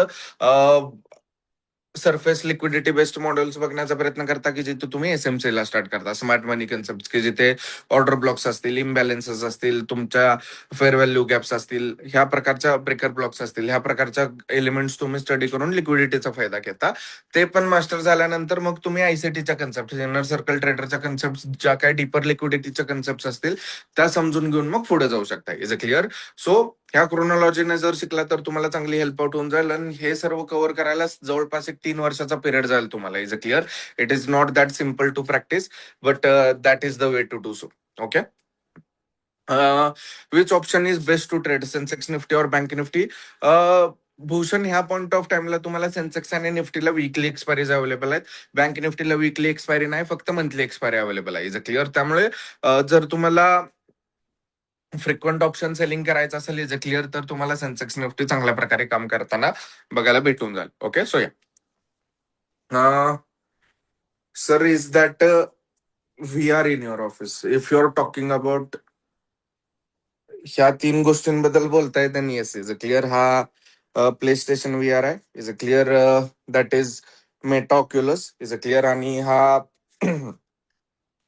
सरफेस लिक्विडिटी बेस्ड मॉडेल्स बघण्याचा प्रयत्न करता, की जिथे तुम्ही SMC ला स्टार्ट करता, स्मार्ट मनी कन्सेप्ट, की जिथे ऑर्डर ब्लॉक्स असतील, इम्बॅलन्सेस असतील, तुमच्या फेअर व्हॅल्यू गॅप्स असतील, ह्या प्रकारच्या ब्रेकर ब्लॉक्स असतील, ह्या प्रकारच्या एलिमेंट्स तुम्ही स्टडी करून लिक्विडिटीचा फायदा घेता. ते पण मास्टर झाल्यानंतर मग तुम्ही ICTच्या कन्सेप्ट, इनर सर्कल ट्रेडरच्या कन्सेप्ट, ज्या काही डीपर लिक्विडिटीच्या कन्सेप्ट असतील त्या समजून घेऊन मग पुढे जाऊ शकता. Is a clear. सो ह्या क्रोनॉलॉजीने जर शिकला तर तुम्हाला चांगली हेल्प आउट होऊन जाईल. आणि हे सर्व कव्हर करायला जवळपास एक 3 वर्षाचा पिरियड जाईल तुम्हाला. Is a clear. It is not that simple to practise, but that is the way to do so. Okay. Which option is best to trade, Sensex Nifty और बँक निफ्टी? भूषण, ह्या point of टाइमला तुम्हाला Sensex आणि निफ्टीला weekly expiries available आहेत. Bank निफ्टीला weekly expiry नाही, फक्त मंथली एक्सपायरी अवेलेबल आहे. Is a clear. त्यामुळे जर तुम्हाला फ्रिक्वेंट ऑप्शन सेलिंग करायचं असेल, इज अ क्लिअर, तर तुम्हाला सेन्सेक्स निफ्टी चांगल्या प्रकारे काम करताना बघायला भेटून जाईल. Okay, so yeah sir, is that we are in your office. If you are talking about ह्या तीन गोष्टींबद्दल बोलताय then yes is a clear. हा प्ले स्टेशन व्ही आर आहे. Is a clear. That is Meta Oculus is a clear. आणि हा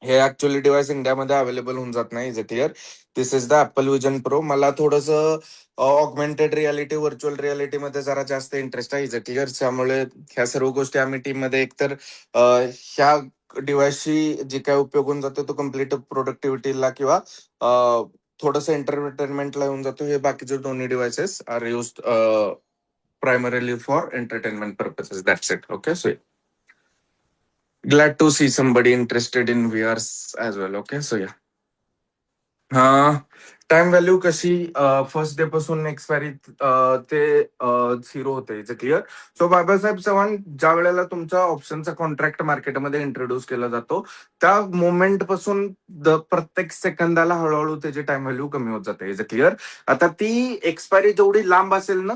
हे actually device इंडियामध्ये अवेलेबल होऊन जात नाही. Is a clear. This is the apple vision pro. मला थोडंसं ऑगमेंटेड रियालिटी, व्हर्च्युअल रियालिटी मध्ये जरा जास्त इंटरेस्ट आहे. Is a clear. त्यामुळे ह्या सर्व गोष्टी आम्ही टीम मध्ये एकतर ह्या डिव्हाइसची जी काय उपयोग होऊन जातो तो कम्प्लीट प्रोडक्टिव्हिटीला किंवा थोडंसं एंटरटेनमेंटला येऊन जातो. हे बाकीचे दोन्ही devices are use primarily for entertainment purposes. That's it. Okay, so glad to see somebody interested in VRs as well. Okay, so yeah. Time value कशी फर्स्ट डे पासून एक्सपायरी ते झिरो होते. Is clear. So Babasaheb Chavan, ज्या वेळेला तुमचा ऑप्शनचा contract मार्केटमध्ये introduce केला जातो त्या मोमेंट पासून प्रत्येक सेकंदाला हळूहळू त्याची टाइम व्हॅल्यू कमी होत जाते. Is clear. आता ती एक्सपायरी जेवढी लांब असेल ना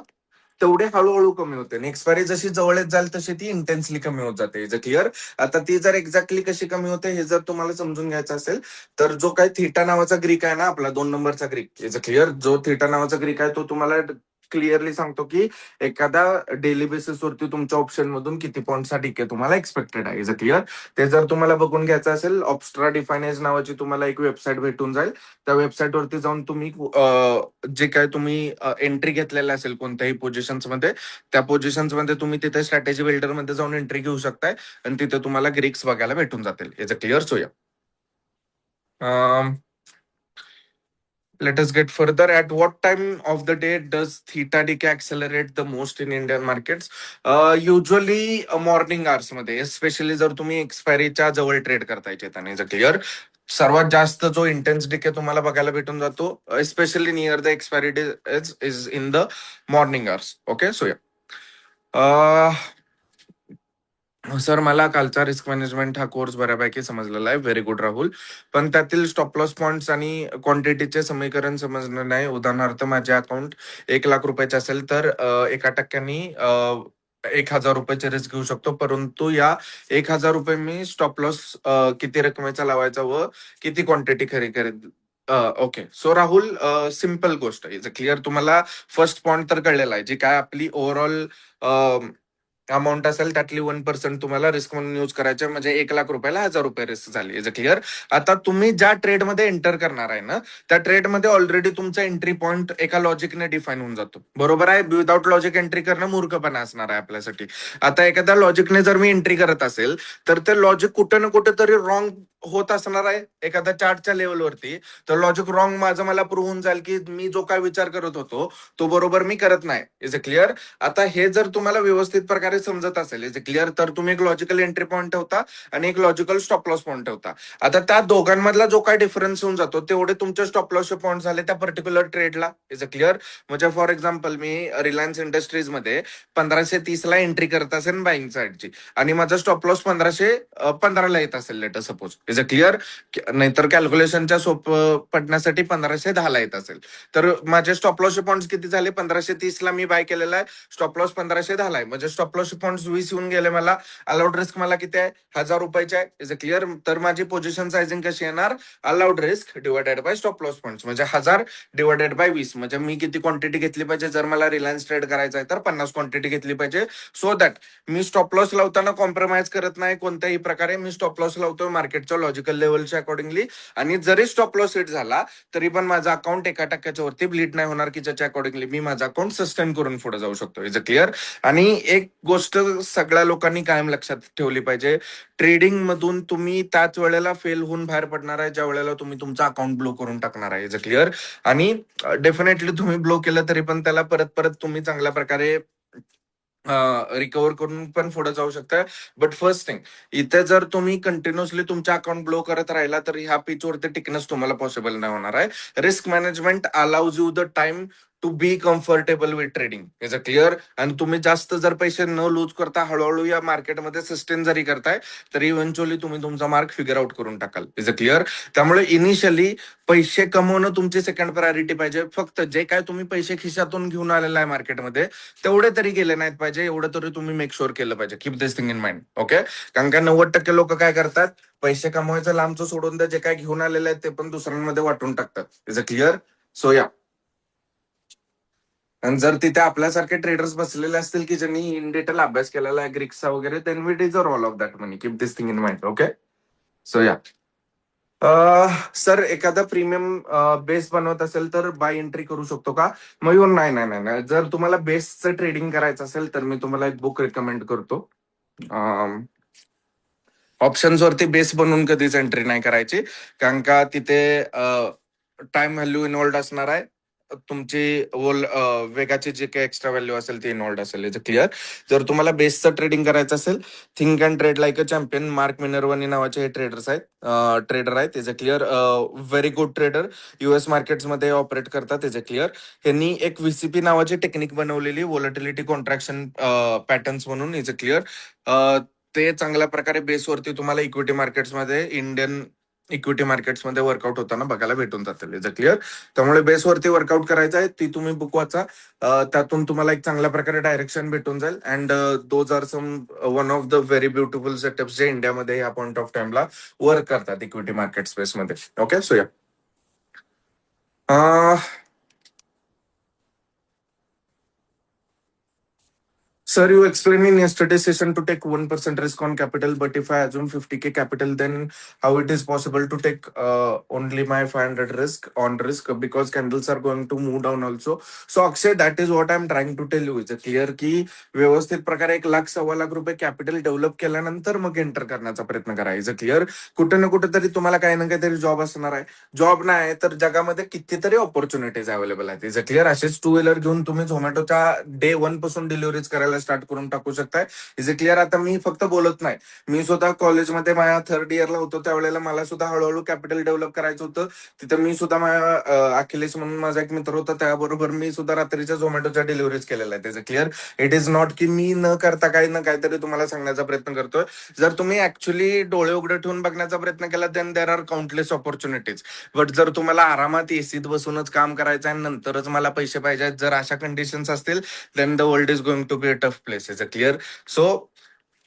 तेवढे हळूहळू कमी होते आणि एक्सपायरी जशी जवळ येत जाईल तशी ती इंटेन्सली कमी होत जाते. Is clear. आता ती जर एक्झॅक्टली कशी कमी होते हे जर तुम्हाला समजून घ्यायचं असेल तर जो काही थिटा नावाचा ग्रीक आहे ना, आपला 2 नंबरचा ग्रीक, इज क्लिअर. जो थिटा नावाचा ग्रीक आहे तो तुम्हाला क्लिअरली सांगतो की एखाद्या डेली बेसिसवरती तुमच्या ऑप्शन मधून किती पॉईंटचा डीके तुम्हाला एक्सपेक्टेड आहे. Is clear. ते जर तुम्हाला बघून घ्यायचं असेल, ऑप्स्ट्रा डिफायनाइज नावाची तुम्हाला एक वेबसाईट भेटून जाईल. त्या वेबसाईट वरती जाऊन तुम्ही जे काय तुम्ही एंट्री घेतलेला असेल कोणत्याही पोझिशन्स मध्ये, त्या पोझिशन्स मध्ये तुम्ही तिथे स्ट्रॅटेजी बिल्डर मध्ये जाऊन एंट्री घेऊ शकताय आणि तिथे तुम्हाला ग्रीक्स बघायला भेटून जातील. Is clear. सो या. Let us get further. At what time of the day does theta decay accelerate the most in Indian markets? Usually morning hours मध्ये, स्पेशली जर तुम्ही एक्सपायरीच्या जवळ ट्रेड करताय चेतन. Is clear. सर्वात जास्त जो इंटेन्स डिके तुम्हाला बघायला भेटून जातो specially near the expiry day is in the morning hours. Okay, so yeah. Sir, मला कालचा रिस्क मॅनेजमेंट हा कोर्स बऱ्यापैकी समजलेला आहे. Very good Rahul. पण त्यातील स्टॉप लॉस पॉइंट्स आणि क्वांटिटीचे समीकरण समजलं नाही. उदाहरणार्थ माझे अकाउंट 1 लाख रुपयाचे असेल तर 1% 1,000 रुपयाचे रिस्क घेऊ शकतो. परंतु या 1,000 रुपये मी स्टॉप लॉस किती रकमेचा लावायचा व किती क्वांटिटी खरी करेल. ओके, सो राहुल, सिम्पल गोष्ट इज क्लिअर. तुम्हाला फर्स्ट पॉइंट तर कळलेला आहे. जी काय आपली ओव्हरऑल अमाऊंट असेल त्यातली 1% तुम्हाला रिस्क म्हणून यूज करायचे, म्हणजे 1 लाख रुपयाला 1,000 रुपये रिस्क झाली. Is clear. आता तुम्ही ज्या ट्रेडमध्ये एंटर करणार आहे ना त्या ट्रेडमध्ये ऑलरेडी तुमचा एंट्री पॉईंट एका लॉजिकने डिफाईन होऊन जातो. बरोबर आहे. विदाऊट लॉजिक एंट्री करणं मूर्खपणा असणार आहे आपल्यासाठी. आता एखाद्या लॉजिकने जर मी एंट्री करत असेल तर ते लॉजिक कुठे ना कुठे तरी रॉंग होत असणार आहे एखाद्या चार्टच्या लेवलवरती. तर लॉजिक रॉंग माझं मला प्रूव्ह होऊन जाईल की मी जो काय विचार करत होतो तो बरोबर मी करत नाही. Is clear. आता हे जर तुम्हाला व्यवस्थित प्रकारे समजत असेल इज क्लिअर तर तुम्ही एक लॉजिकल एंट्री पॉईंट ठेवता आणि एक लॉजिकल स्टॉप लॉस पॉईंट ठेवता. आता त्या दोघांमधला जो काय डिफरन्स होऊन जातो तेवढे तुमचे स्टॉप लॉस पॉईंट झाले त्या पर्टिक्युलर ट्रेडला. Is clear. म्हणजे फॉर एक्झाम्पल मी रिलायन्स इंडस्ट्रीज मध्ये 1530 ला एंट्री करत असेल बाईंग साईडची आणि माझा स्टॉप लॉस 1515 ला येत असेल लेटर सपोज. Is clear. नाहीतर कॅल्क्युलेशनच्या सोप पडण्यासाठी 1510 ला येत असेल तर माझे स्टॉप लॉस पॉईंट किती झाले. 1530 ला मी बाय केलेला आहे. स्टॉप लॉस 1510 आहे. म्हणजे स्टॉप लॉस पॉईंट 20 येऊन गेले मला. अलाउड रिस्क मला किती आहे. 1,000 रुपयाचे आहे. Is clear. तर माझी पोझिशन सायझिंग कशी येणार. Allowed risk divided by stop loss point म्हणजे 1,000 डिवायडेड बाय 20. म्हणजे मी किती क्वांटिटी घेतली पाहिजे. जर मला रिलायन्स ट्रेड करायचा आहे तर 50 क्वांटिटी घेतली पाहिजे. So that me stop loss लावताना कॉम्प्रोमाइज करत नाही कोणत्याही प्रकारे. मी स्टॉप लॉस लावतो मार्केटच्या लॉजिकल लेवलच्या अकॉर्डिंगली. आणि जरी स्टॉप लॉस हिट झाला तरी पण माझा अकाउंट 1% वरती ब्लीड नाही होणार की ज्याच्या अकॉर्डिंगली मी माझा अकाउंट सस्टेन करून पुढे जाऊ शकतो. Is clear. आणि एक गोष्ट सगळ्या लोकांनी कायम लक्षात ठेवली पाहिजे. ट्रेडिंग मधून तुम्ही त्याच वेळेला फेल होऊन बाहेर पडणार आहे ज्या वेळेला तुम्ही तुमचा अकाउंट ब्लो करून टाकणार आहे. Is clear. आणि डेफिनेटली तुम्ही ब्लो केलं तरी पण त्याला परत परत तुम्ही चांगल्या प्रकारे रिकव्हर करून पण पुढे जाऊ शकता. बट फर्स्ट थिंग, इथे जर तुम्ही कंटिन्युअसली तुमच्या अकाउंट ब्लो करत राहिला तर ह्या पिचवरती टिकणंच तुम्हाला पॉसिबल नाही होणार आहे. Risk management allows you the time to be comfortable with trading. Is a clear? आणि तुम्ही जास्त जर पैसे न लूज करता हळूहळू या मार्केटमध्ये सस्टेन जरी करताय तरी इव्हेंच्युअली तुम्ही तुमचा मार्क फिगर आउट करून टाकाल. Is a clear? त्यामुळे इनिशियली पैसे कमवणं तुमची सेकंड प्रायोरिटी पाहिजे. फक्त जे काय तुम्ही पैसे खिशातून घेऊन आलेला आहे मार्केटमध्ये तेवढे तरी गेले नाहीत पाहिजे, एवढं तरी तुम्ही मेक शुअर केलं पाहिजे. Keep this thing in mind. Okay? कारण का 90% लोक काय करतात, पैसे कमवायचं लांबचं सोडून द्या, जे काय घेऊन आलेले आहेत ते पण दुसऱ्यांमध्ये वाटून टाकतात. Is a clear? सो या. आणि जर तिथे आपल्यासारखे ट्रेडर्स बसलेले असतील की ज्यांनी इन डिटेल अभ्यास केलेला आहे ग्रीक्सचा वगैरे, then we deserve all of that money. Keep this thing in mind. Okay? So yeah. Sir, एखादा प्रीमियम बेस बनवत असेल तर बाय एंट्री करू शकतो का? मयूर, नाही नाही नाही नाही. जर तुम्हाला बेसचं ट्रेडिंग करायचं असेल तर मी तुम्हाला एक बुक रिकमेंड करतो. ऑप्शन्स वरती बेस बनवून कधीच एंट्री नाही करायची, कारण का तिथे टाइम व्हॅल्यू इन्व्हॉल्ड असणार आहे. तुमची वेगाची जी काही एक्स्ट्रा व्हॅल्यू असेल ती इन्व्हॉल्ड असेल. Is clear? जर तुम्हाला बेसचं ट्रेडिंग करायचं असेल, think and trade like a champion, Mark Minervini नावाचे हे ट्रेडर्स आहेत, ट्रेडर आहेत. Is a clear? Very good trader, US मार्केट्समध्ये ऑपरेट करतात. Is a clear? त्यांनी एक VCP नावाची टेक्निक बनवलेली, व्हॉलटिलिटी कॉन्ट्रॅक्शन पॅटर्न्स म्हणून. Is a clear? ते चांगल्या प्रकारे बेसवरती तुम्हाला इक्विटी मार्केट्समध्ये, इंडियन इक्विटी मार्केट्समध्ये वर्कआउट होताना बघायला भेटून जातील. Is a clear? त्यामुळे बेसवरती वर्कआउट करायचं आहे, ती तुम्ही बुक वाचा. त्यातून तुम्हाला एक चांगल्या प्रकारे डायरेक्शन भेटून जाईल. And those are some one of the very beautiful setups जे इंडियामध्ये या पॉईंट ऑफ टाइमला वर्क करतात इक्विटी मार्केट स्पेसमध्ये. Okay? So yeah. Sir, you explained in yesterday's session to take 1% risk on capital, but if I assume 50K capital, then how it is possible to take only my 500 risk because candles are going to move down also. So Akshay, that is what I'm trying to tell you. It's clear की व्यवस्थित प्रकारे 1,00,000-1,25,000 capital develop केल्यानंतर मग enter करण्याचा प्रयत्न करा. Is clear? कुठे ना कुठेतरी तुम्हाला काही ना काहीतरी जॉब असणार आहे. जॉब नाही तर जगामध्ये कितीतरी ऑपॉर्च्युनिटीज अवेलेबल आहेत. Is clear? असेच टू व्हीलर घेऊन तुम्ही झोमॅटोच्या डे 1 पासून डिलिव्हरीज करायला स्टार्ट करून टाकू शकताय. Is clear? आता मी फक्त बोलत नाही, मी स्वतः कॉलेजमध्ये माझ्या थर्ड इयरला होतो त्यावेळेला मला सुद्धा हळूहळू कॅपिटल डेव्हलप करायचं होतं. तिथं मी सुद्धा माझ्या अखिलेश म्हणून माझा एक मित्र होता, त्याबरोबर मी सुद्धा रात्रीच्या झोमॅटोच्या डिलिव्हरीज केलेल्या आहेत. Is clear? It is not की मी न करता काही ना काहीतरी तुम्हाला सांगण्याचा प्रयत्न करतोय. जर तुम्ही ऍक्च्युली डोळे उघडे ठेवून बघण्याचा प्रयत्न केला, then there are countless opportunities. But जर तुम्हाला आरामात एसीत बसूनच काम करायचं आहे नंतरच मला पैसे पाहिजे, जर अशा कंडिशन्स असतील, then the world is going to be a tough place. Is a clear? So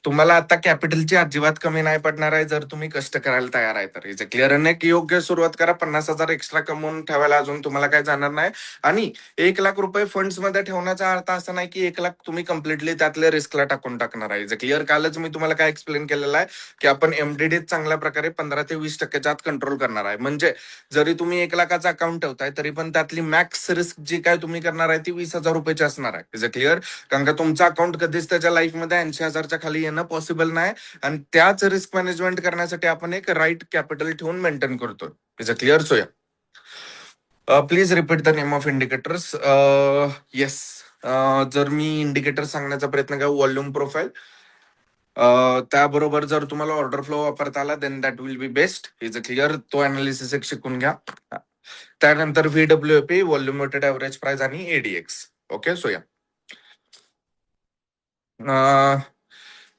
तुम्हाला आता कॅपिटलची अजिबात कमी नाही पडणार आहे जर तुम्ही कष्ट करायला तयार आहे तर. Is clear? आणि एक योग्य सुरुवात करा. 50,000 एक्स्ट्रा कमवून ठेवायला अजून तुम्हाला काय जाणार नाही. आणि 1,00,000 रुपये फंड्स मध्ये ठेवण्याचा अर्थ असा नाही की 1,00,000 तुम्ही कम्प्लिटली त्यातल्या रिस्कला टाकून टाकणार आहे. Is clear? कालच मी तुम्हाला काय एक्सप्लेन केलेलं आहे की आपण MDD चांगल्या प्रकारे 15 ते 20% आत कंट्रोल करणार आहे. म्हणजे जरी तुम्ही 1,00,000चा अकाउंट ठेवताय तरी पण त्यातली मॅक्स रिस्क जी काय तुम्ही करणार आहे ती 20,000 रुपयाची असणार आहे. Is clear? कारण का तुमचं अकाउंट कधीच त्याच्या लाईफमध्ये 80,000च्या खाली येणं पॉसिबल नाही. आणि त्याच रिस्क मॅनेजमेंट करण्यासाठी आपण एक राईट कॅपिटल ठेवून मेंटेन करतो. Is clear? सो या. Please repeat the name of indicators. Yes. जर मी इंडिकेटर सांगण्याचा प्रयत्न करू, व्हॉल्यूम प्रोफाईल, त्याबरोबर जर तुम्हाला ऑर्डर फ्लो वापरता आला then that will be best. Is clear? तो अनालिसिस एक शिकून घ्या. त्यानंतर VWAP, volume weighted average price आणि ADX. Okay? So yeah.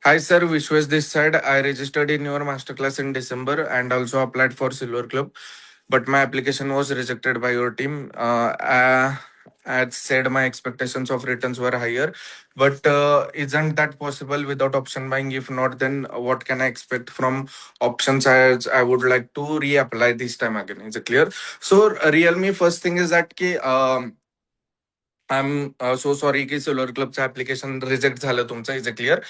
Hi sir, Vishwesh this side. I registered in your masterclass in December and also applied for Silver Club, but my application was rejected by your team. As said, my expectations of returns were higher, but isn't that possible without option buying? If not, then what can I expect from options? As I would like to reapply this time again. Is it clear? So, Realme, first thing is that ki, I am so sorry की solar क्लबचं application reject झालं तुमचं. Is a clear?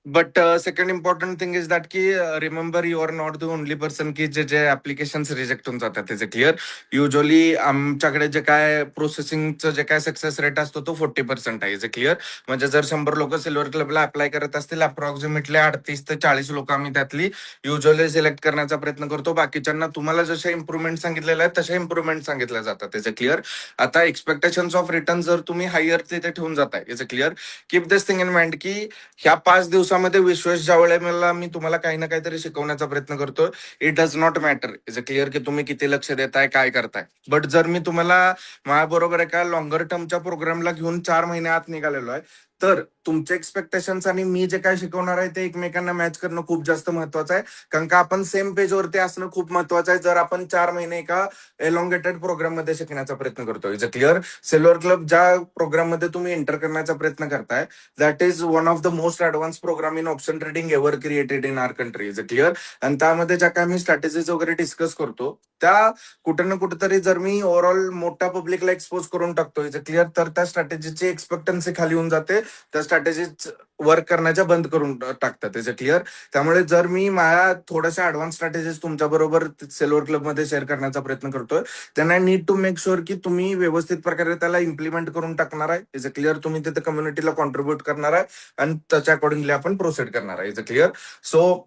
But second important thing is that की remember you are not the only person की जे जे application reject होऊन जातात. Is a clear? युजली आमच्याकडे जे काय प्रोसेसिंगचं जे काय सक्सेस रेट असतो तो 40% आहे. Is a clear? म्हणजे जर 100 लोक सिल्वर क्लबला अप्लाय करत असतील, अप्रॉक्सिमेटली 38 ते 40 लोक आम्ही त्यातली युजली सिलेक्ट करण्याचा प्रयत्न करतो. बाकीच्यांना तुम्हाला जशा इम्प्रुव्हमेंट सांगितलेल्या आहेत तशा इम्प्रुव्हमेंट सांगितल्या जातात. Is a clear? आता एक्सपेक्टेशन ऑफ रिटर्न जर तुम्ही हायर तिथे ठेवून जाताय, is a clear, keep this thing in mind की ह्या 5 दिवसामध्ये त्यामध्ये विश्वास ज्या वेळेला मी तुम्हाला काही ना काहीतरी शिकवण्याचा प्रयत्न करतोय, it does not matter is a clear की तुम्ही किती लक्ष देताय, काय करताय. बट जर मी तुम्हाला माझ्याबरोबर एका लॉंगर टर्मच्या प्रोग्रामला घेऊन 4 महिने आत निघालेलो आहे, तर तुमचे एक्सपेक्टेशन्स आणि मी जे काय शिकवणार आहे ते एकमेकांना मॅच करणं खूप जास्त महत्वाचं आहे. कारण का आपण सेम पेजवरती असणं खूप महत्वाचं आहे, जर आपण 4 महिने एका एलॉंगेटेड प्रोग्राम मध्ये शिकण्याचा प्रयत्न करतोय. Is a clear. Silver Club ज्या प्रोग्राम मध्ये तुम्ही एंटर करण्याचा प्रयत्न करताय, that is one of the most advance program in option trading ever created in our country. Is a clear. आणि त्यामध्ये ज्या काय मी स्ट्रॅटेजीज वगैरे डिस्कस करतो, त्या कुठे ना कुठेतरी जर मी ओव्हरऑल मोठ्या पब्लिकला एक्सपोज करून टाकतो, इज अ क्लिअर, तर त्या स्ट्रॅटेजीची एक्सपेक्टन्सी खाली होऊन जाते. त्या स्ट्रॅटेजीज वर्क करण्याच्या बंद करून टाकतात. Is a clear. त्यामुळे जर मी माझ्या थोड्याशा ऍडव्हान्स स्ट्रॅटेजीज तुमच्या बरोबर सिल्वर क्लब मध्ये शेअर करण्याचा प्रयत्न करतोय, then I need to make sure की तुम्ही व्यवस्थित प्रकारे त्याला इम्प्लिमेंट करून टाकणार आहे. Is a clear. तुम्ही तिथे कम्युनिटीला कॉन्ट्रीब्युट करणार आहे आणि त्याच्या अकॉर्डिंगली आपण प्रोसीड करणार आहे. Is a clear. सो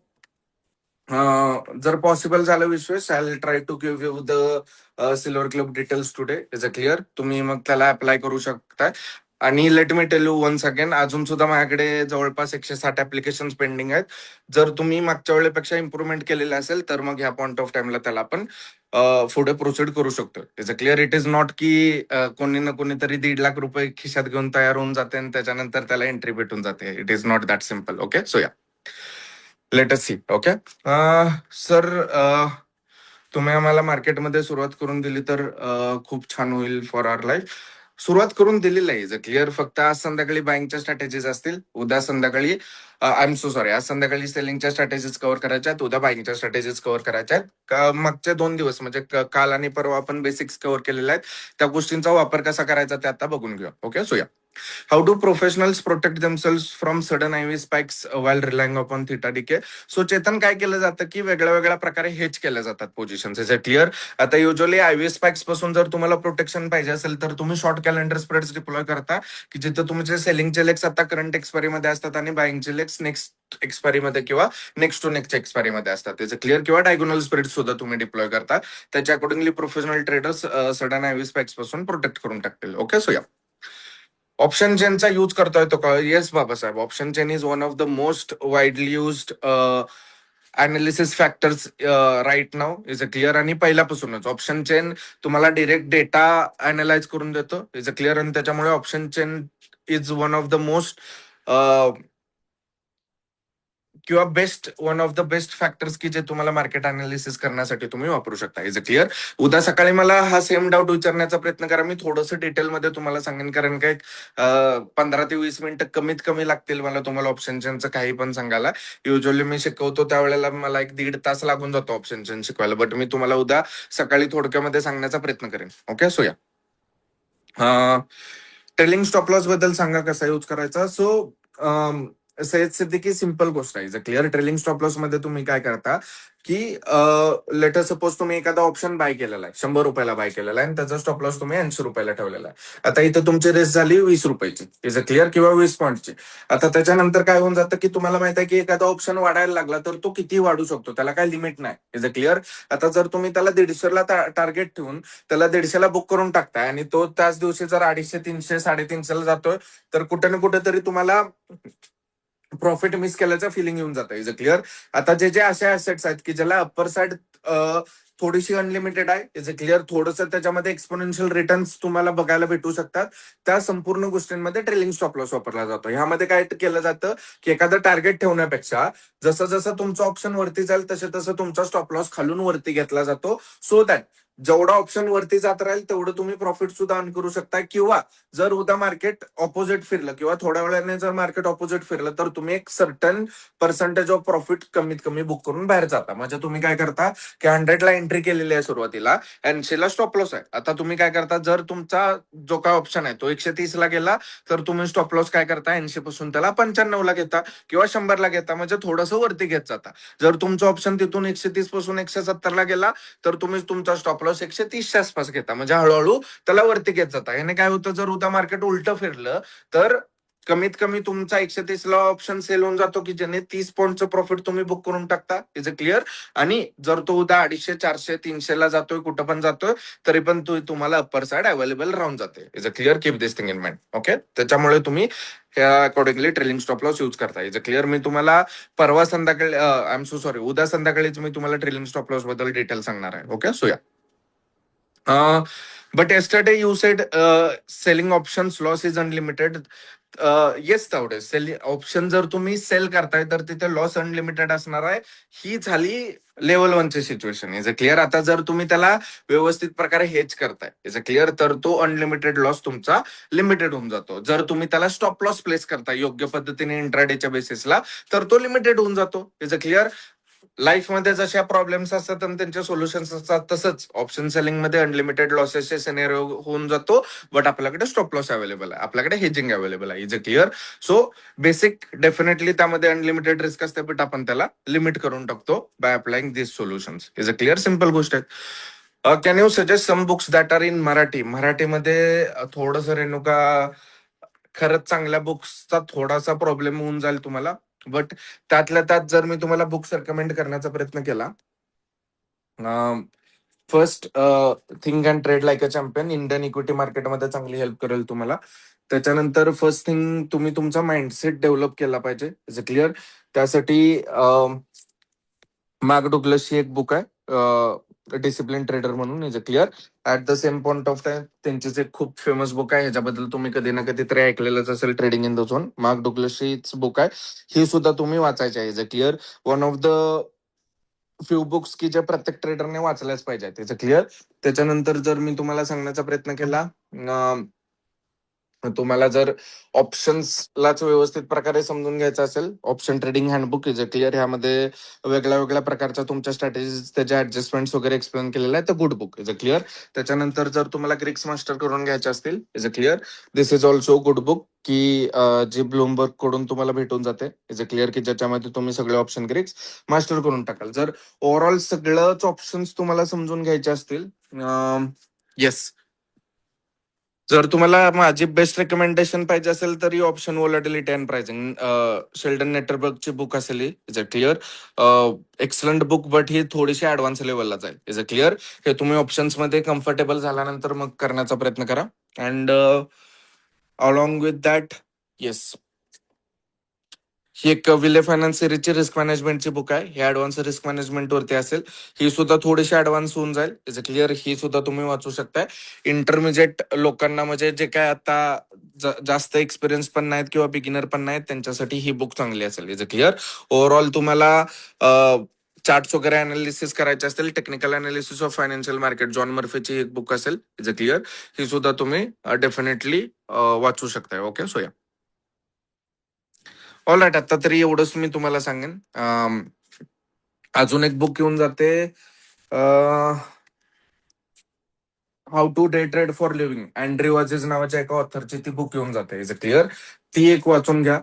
जर पॉसिबल झालं Vishwesh, I will try to give you the Silver Club details today. Is a clear. तुम्ही मग त्याला अप्लाय करू शकताय. आणि let me tell you once again, अजून सुद्धा माझ्याकडे जवळपास 160 ऍप्लिकेशन पेंडिंग आहेत. जर तुम्ही मागच्या वेळेपेक्षा इम्प्रुव्हमेंट केलेलं असेल तर मग ह्या पॉईंट ऑफ टाइमला त्याला आपण पुढे प्रोसीड करू शकतो. Is a clear. It is not की कोणी ना कोणीतरी 1.5 लाख रुपये खिशात घेऊन तयार होऊन जाते आणि त्याच्यानंतर त्याला एंट्री भेटून जाते. It is not that simple. Okay. So yeah, let us see. Okay. Sir, तुम्ही आम्हाला मार्केटमध्ये सुरुवात करून दिली तर खूप छान होईल फॉर आवर लाईफ. सुरुवात करून दिलेली आहे इज अ क्लिअर. फक्त आज संध्याकाळी बाईंगच्या स्ट्रॅटेजीज असतील, उद्या संध्याकाळी आय एम सो सॉरी, आज संध्याकाळी सेलिंगच्या स्ट्रॅटेजीज कव्हर करायच्या आहेत, उद्या बाईंगच्या स्ट्रॅटेजीज कव्हर करायच्या आहेत. मागचे 2 दिवस म्हणजे काल आणि परवा आपण बेसिक्स कव्हर केलेले आहेत. त्या गोष्टींचा वापर कसा करायचा ते आता बघून घेऊया. ओके. सो या, how do professionals protect themselves from sudden IV spikes while relying upon theta decay. So Chetan, काय केलं जातं की वेगळ्या वेगळ्या प्रकारे हेच केल्या जातात पोझिशन. Is a clear. आता युजली आयव्ही स्पाइक्स पासून जर तुम्हाला प्रोटेक्शन पाहिजे असेल तर तुम्ही शॉर्ट कॅलेंडर स्प्रेड्स डिप्लॉय करता, की जिथे तुमचे सेलिंगचे लेग्स आता करंट एक्सपायरी मध्ये असतात आणि बाईंगचे लेग्स नेक्स्ट एक्सपायरी मध्ये किंवा नेक्स्ट टू नेक्स्ट एक्सपायरी मध्ये असतात. Is a clear. किंवा डायगोनल स्प्रेड सुद्धा तुम्ही डिप्लॉय करता. त्याच्या accordingly professional traders sudden IV spikes पासून प्रोटेक्ट करून टाकतील. ओके. सो या, ऑप्शन चेनचा यूज करता येतो का? Yes Babasaheb, option chain is one of the most widely used analysis factors right now. Is a clear. आणि पहिल्यापासूनच ऑप्शन चेन तुम्हाला डिरेक्ट डेटा अनालाइज करून देतो. Is a clear. आणि त्याच्यामुळे option chain is one of the most किंवा best, one of the best factors की जे तुम्हाला मार्केट अनालिसिस करण्यासाठी तुम्ही वापरू शकता. Is a clear. उद्या सकाळी मला हा सेम डाऊट विचारण्याचा प्रयत्न करा, मी थोडंसं डिटेलमध्ये तुम्हाला सांगेन, कारण काय 15 ते 20 मिनिटं कमीत कमी लागतील मला तुम्हाला ऑप्शन चेनचं काही पण सांगायला. युजली मी शिकवतो त्यावेळेला मला 1-1.5 तास लागून जातो ऑप्शन चेन शिकवायला, बट मी तुम्हाला उद्या सकाळी थोडक्यामध्ये सांगण्याचा प्रयत्न करेन. ओके. सो या, ट्रेलिंग स्टॉप लॉस बद्दल सांगा कसा यूज करायचा. सो सय्यद सिद्दीकी, सिंपल गोष्ट आहे. क्लिअर. ट्रेलिंग स्टॉप लॉस मध्ये तुम्ही काय करता की लेटर सपोज तुम्ही एखादा ऑप्शन बाय केलेला आहे, 100 रुपयाला बाय केलेला आहे आणि त्याचा स्टॉप लॉस तुम्ही 80 रुपयाला ठेवलेला आहे. आता इथं तुमची रेस झाली 20 रुपयाची. Is a clear. किंवा 20 पॉईंटची. आता त्याच्यानंतर काय होऊन जातं की तुम्हाला माहित आहे की एखादा ऑप्शन वाढायला लागला तर तो किती वाढू शकतो, त्याला काय लिमिट नाही. Is a clear. आता जर तुम्ही त्याला 150ला टार्गेट ठेवून त्याला 150ला बुक करून टाकताय आणि तो त्याच दिवशी जर 250, 300, 350ला जातोय, तर कुठे ना कुठेतरी तुम्हाला प्रॉफिट मिस केल्याचं फिलिंग येऊन जातं. Is a clear. आता जे जे असे ऍसेट्स आहेत की ज्याला अप्पर साइड थोडीशी अनलिमिटेड आहे, इज अ क्लिअर, थोडंसं त्याच्यामध्ये एक्सपोनेन्शियल रिटर्न्स तुम्हाला बघायला भेटू शकतात, त्या संपूर्ण गोष्टींमध्ये ट्रेलिंग स्टॉप लॉस वापरला जातो. ह्यामध्ये काय केलं जातं की एखादं टार्गेट ठेवण्यापेक्षा जसं जसं तुमचं ऑप्शन वरती जाईल तसं तसं तुमचा स्टॉप लॉस खालून वरती घेतला जातो, सो दॅट जेवढा ऑप्शन वरती जात राहील तेवढं तुम्ही प्रॉफिट सुद्धा अर्न करू शकता. किंवा जर उद्या मार्केट ऑपोजिट फिरलं किंवा थोड्या वेळाने जर मार्केट ऑपोजिट फिरलं तर तुम्ही एक सर्टन पर्सेंटेज ऑफ प्रॉफिट कमीत कमी बुक करून बाहेर जाता. म्हणजे तुम्ही काय करता की 100ला एंट्री केलेली आहे सुरुवातीला, 80ला स्टॉप लॉस आहे. आता तुम्ही काय करता, जर तुमचा जो काय ऑप्शन आहे तो 130ला गेला तर तुम्ही स्टॉप लॉस काय करता, 80 पासून त्याला 95ला घेता किंवा 100ला घेता, म्हणजे थोडंसं वरती घेत जाता. जर तुमचं ऑप्शन तिथून 130 पासून 170ला गेला तर तुम्ही तुमचा स्टॉप लॉस 130च्या आसपास घेता, म्हणजे हळूहळू त्याला वरती घेत जाता. याने काय होतं, जर उद्या मार्केट उलटं फिरलं तर कमीत कमी तुमचा 130 ला ऑप्शन सेल होऊन जातो की ज्याने 30 पॉईंटचं प्रॉफिट तुम्ही बुक करून टाकता. Is a clear. आणि जर तो उद्या 250, 400, 300 ला जातोय, कुठं पण जातोय, तरी पण तुम्हाला अप्पर साइड अवेलेबल राहून जाते. Is a clear. Keep this thing in mind. Okay. त्याच्यामुळे तुम्ही ह्या accordingly trailing stop loss use करता. Is a clear. मी तुम्हाला परवा संध्याकाळी, आय एम सो सॉरी, उद्या संध्याकाळीच मी तुम्हाला ट्रेलिंग स्टॉप लॉस बद्दल डिटेल सांगणार आहे. ओके. सो या. But yesterday you said selling options loss is unlimited. Yes Tawde, sell option जर तुम्ही सेल करताय तर तिथे लॉस अनलिमिटेड असणार आहे. ही झाली लेवल 1 ची सिच्युएशन. Is a clear. आता जर तुम्ही त्याला व्यवस्थित प्रकारे हेच करताय, इज अ क्लिअर, तर तो अनलिमिटेड लॉस तुमचा लिमिटेड होऊन जातो. जर तुम्ही त्याला स्टॉप लॉस प्लेस करताय योग्य पद्धतीने इंट्राडेच्या बेसिसला, तर तो लिमिटेड होऊन जातो. Is a clear. लाईफमध्ये जशा प्रॉब्लेम्स असतात आणि त्यांचे सोल्युशन्स असतात, तसंच ऑप्शन सेलिंग मध्ये अनलिमिटेड लॉसेसचे सिनेरिओ होऊन जातो. बट आपल्याकडे स्टॉप लॉस अवेलेबल आहे, आपल्याकडे हेजिंग अवेलेबल आहे. Is a clear. So basic definitely त्यामध्ये अनलिमिटेड रिस्क असते, बट आपण त्याला लिमिट करून टाकतो by applying this solutions. Is a clear. Simple गोष्ट आहे. Can you suggest some books that are in Marathi? मराठीमध्ये थोडस रेणुका, खरंच चांगल्या बुक्सचा थोडासा प्रॉब्लेम होऊन जाईल तुम्हाला. बट त्यातल्या त्यात जर मी तुम्हाला बुक्स रेकमेंड करण्याचा प्रयत्न केला, first think and trade like a champion Indian equity मार्केटमध्ये चांगली हेल्प करेल तुम्हाला. त्याच्यानंतर फर्स्ट थिंग तुम्ही तुमचा माइंडसेट डेव्हलप केला पाहिजे. Is a clear. त्यासाठी मार्क डुग्लसची एक बुक आहे, डिसिप्लिन ट्रेडर म्हणून. Is a clear. At the same point of time त्यांचीच एक खूप फेमस बुक आहे, ह्याच्याबद्दल तुम्ही कधी ना कधी तरी ऐकलेलंच असेल, trading in the zone. Mark डुग्लसचीच बुक आहे, ही सुद्धा तुम्ही वाचायची आहे. Is a clear. One of the few books की जे प्रत्येक ट्रेडरने वाचल्याच पाहिजे. त्याचं क्लिअर. त्याच्यानंतर जर मी तुम्हाला सांगण्याचा प्रयत्न केला, तुम्हाला जर ऑप्शन्सलाच व्यवस्थित प्रकारे समजून घ्यायचं असेल, option trading handbook is a clear. ह्यामध्ये वेगळ्या वेगळ्या प्रकारच्या तुमच्या स्ट्रॅटेजीज, त्याच्या ऍडजस्टमेंट्स वगैरे एक्सप्लेन केलेलं आहे. तर good book. Is a clear. त्याच्यानंतर जर तुम्हाला ग्रिक्स मास्टर करून घ्यायचे असतील, is a clear, this is also good book, की जी ब्लूमबर्ग कडून तुम्हाला भेटून जाते. Is a clear. की ज्याच्यामध्ये तुम्ही सगळे ऑप्शन ग्रिक्स मास्टर करून टाकाल. जर ओव्हरऑल सगळंच ऑप्शन्स तुम्हाला समजून घ्यायचे असतील, येस, जर तुम्हाला माझी बेस्ट रेकमेंडेशन पाहिजे असेल तर option volatility and pricing, Sheldon नेटरबर्गची बुक असेल. Is a clear. Excellent book, but ही थोडीशी ऍडव्हान्स लेवलला जाईल. Is a clear. हे तुम्ही ऑप्शन्स मध्ये कम्फर्टेबल झाल्यानंतर मग करण्याचा प्रयत्न करा. And along with that, yes, ही एक विले फायनान्स सिरीजची रिस्क मॅनेजमेंटची बुक आहे. ही ऍडव्हान्स रिस्क मॅनेजमेंट वरती असेल. ही सुद्धा थोडीशी ऍडव्हान्स होऊन जाईल. Is a clear. ही सुद्धा तुम्ही वाचू शकताय. इंटरमिजिएट लोकांना, म्हणजे जे काय आता जास्त एक्सपिरियन्स पण नाहीत किंवा बिगिनर पण नाहीत, त्यांच्यासाठी ही बुक चांगली असेल. Is a clear. ओव्हरऑल तुम्हाला चार्ट्स वगैरे अनालिसिस करायचे असतील, technical analysis of financial market, John मर्फीची एक बुक असेल. Is a clear. ही सुद्धा तुम्ही डेफिनेटली वाचू शकताय. Okay. So yeah. All right. आता तरी एवढंच मी तुम्हाला सांगेन. अजून एक बुक येऊन जाते, how to day trade for living, Andrew वाजेस नावाच्या एका ऑथरची ती बुक येऊन जाते. Is a clear. ती एक वाचून घ्या.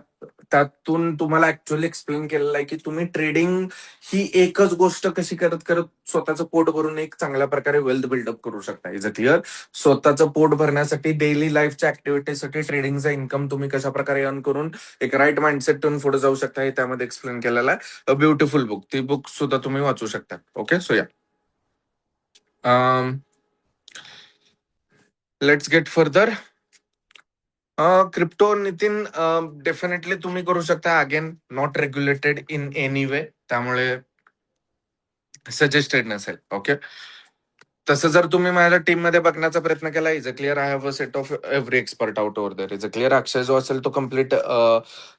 त्यातून तुम्हाला ऍक्च्युअली एक्सप्लेन केलेलं आहे की तुम्ही ट्रेडिंग ही एकच गोष्ट कशी करत करत स्वतःचं पोट भरून एक चांगल्या प्रकारे वेल्थ बिल्डअप करू शकता. Is a clear. स्वतःचं पोट भरण्यासाठी, डेली लाईफच्या ऍक्टिव्हिटीसाठी ट्रेडिंगचा इन्कम तुम्ही कशा प्रकारे अर्न करून एक राईट माइंडसेट ठेवून पुढे जाऊ शकता, हे त्यामध्ये एक्सप्लेन केलेलं आहे. A beautiful book. ती बुक सुद्धा तुम्ही वाचू शकता. ओके. सो या. Let's get further. Crypto, Nitin, definitely तुम्ही करू शकता. Again, not regulated in any way, त्यामुळे सजेस्टेड नसेल. ओके. तसं जर तुम्ही माझ्या टीम मध्ये बघण्याचा प्रयत्न केला, is a clear, I have a set of every expert out over there. Is a clear. Akshay जो असेल तो कम्प्लीट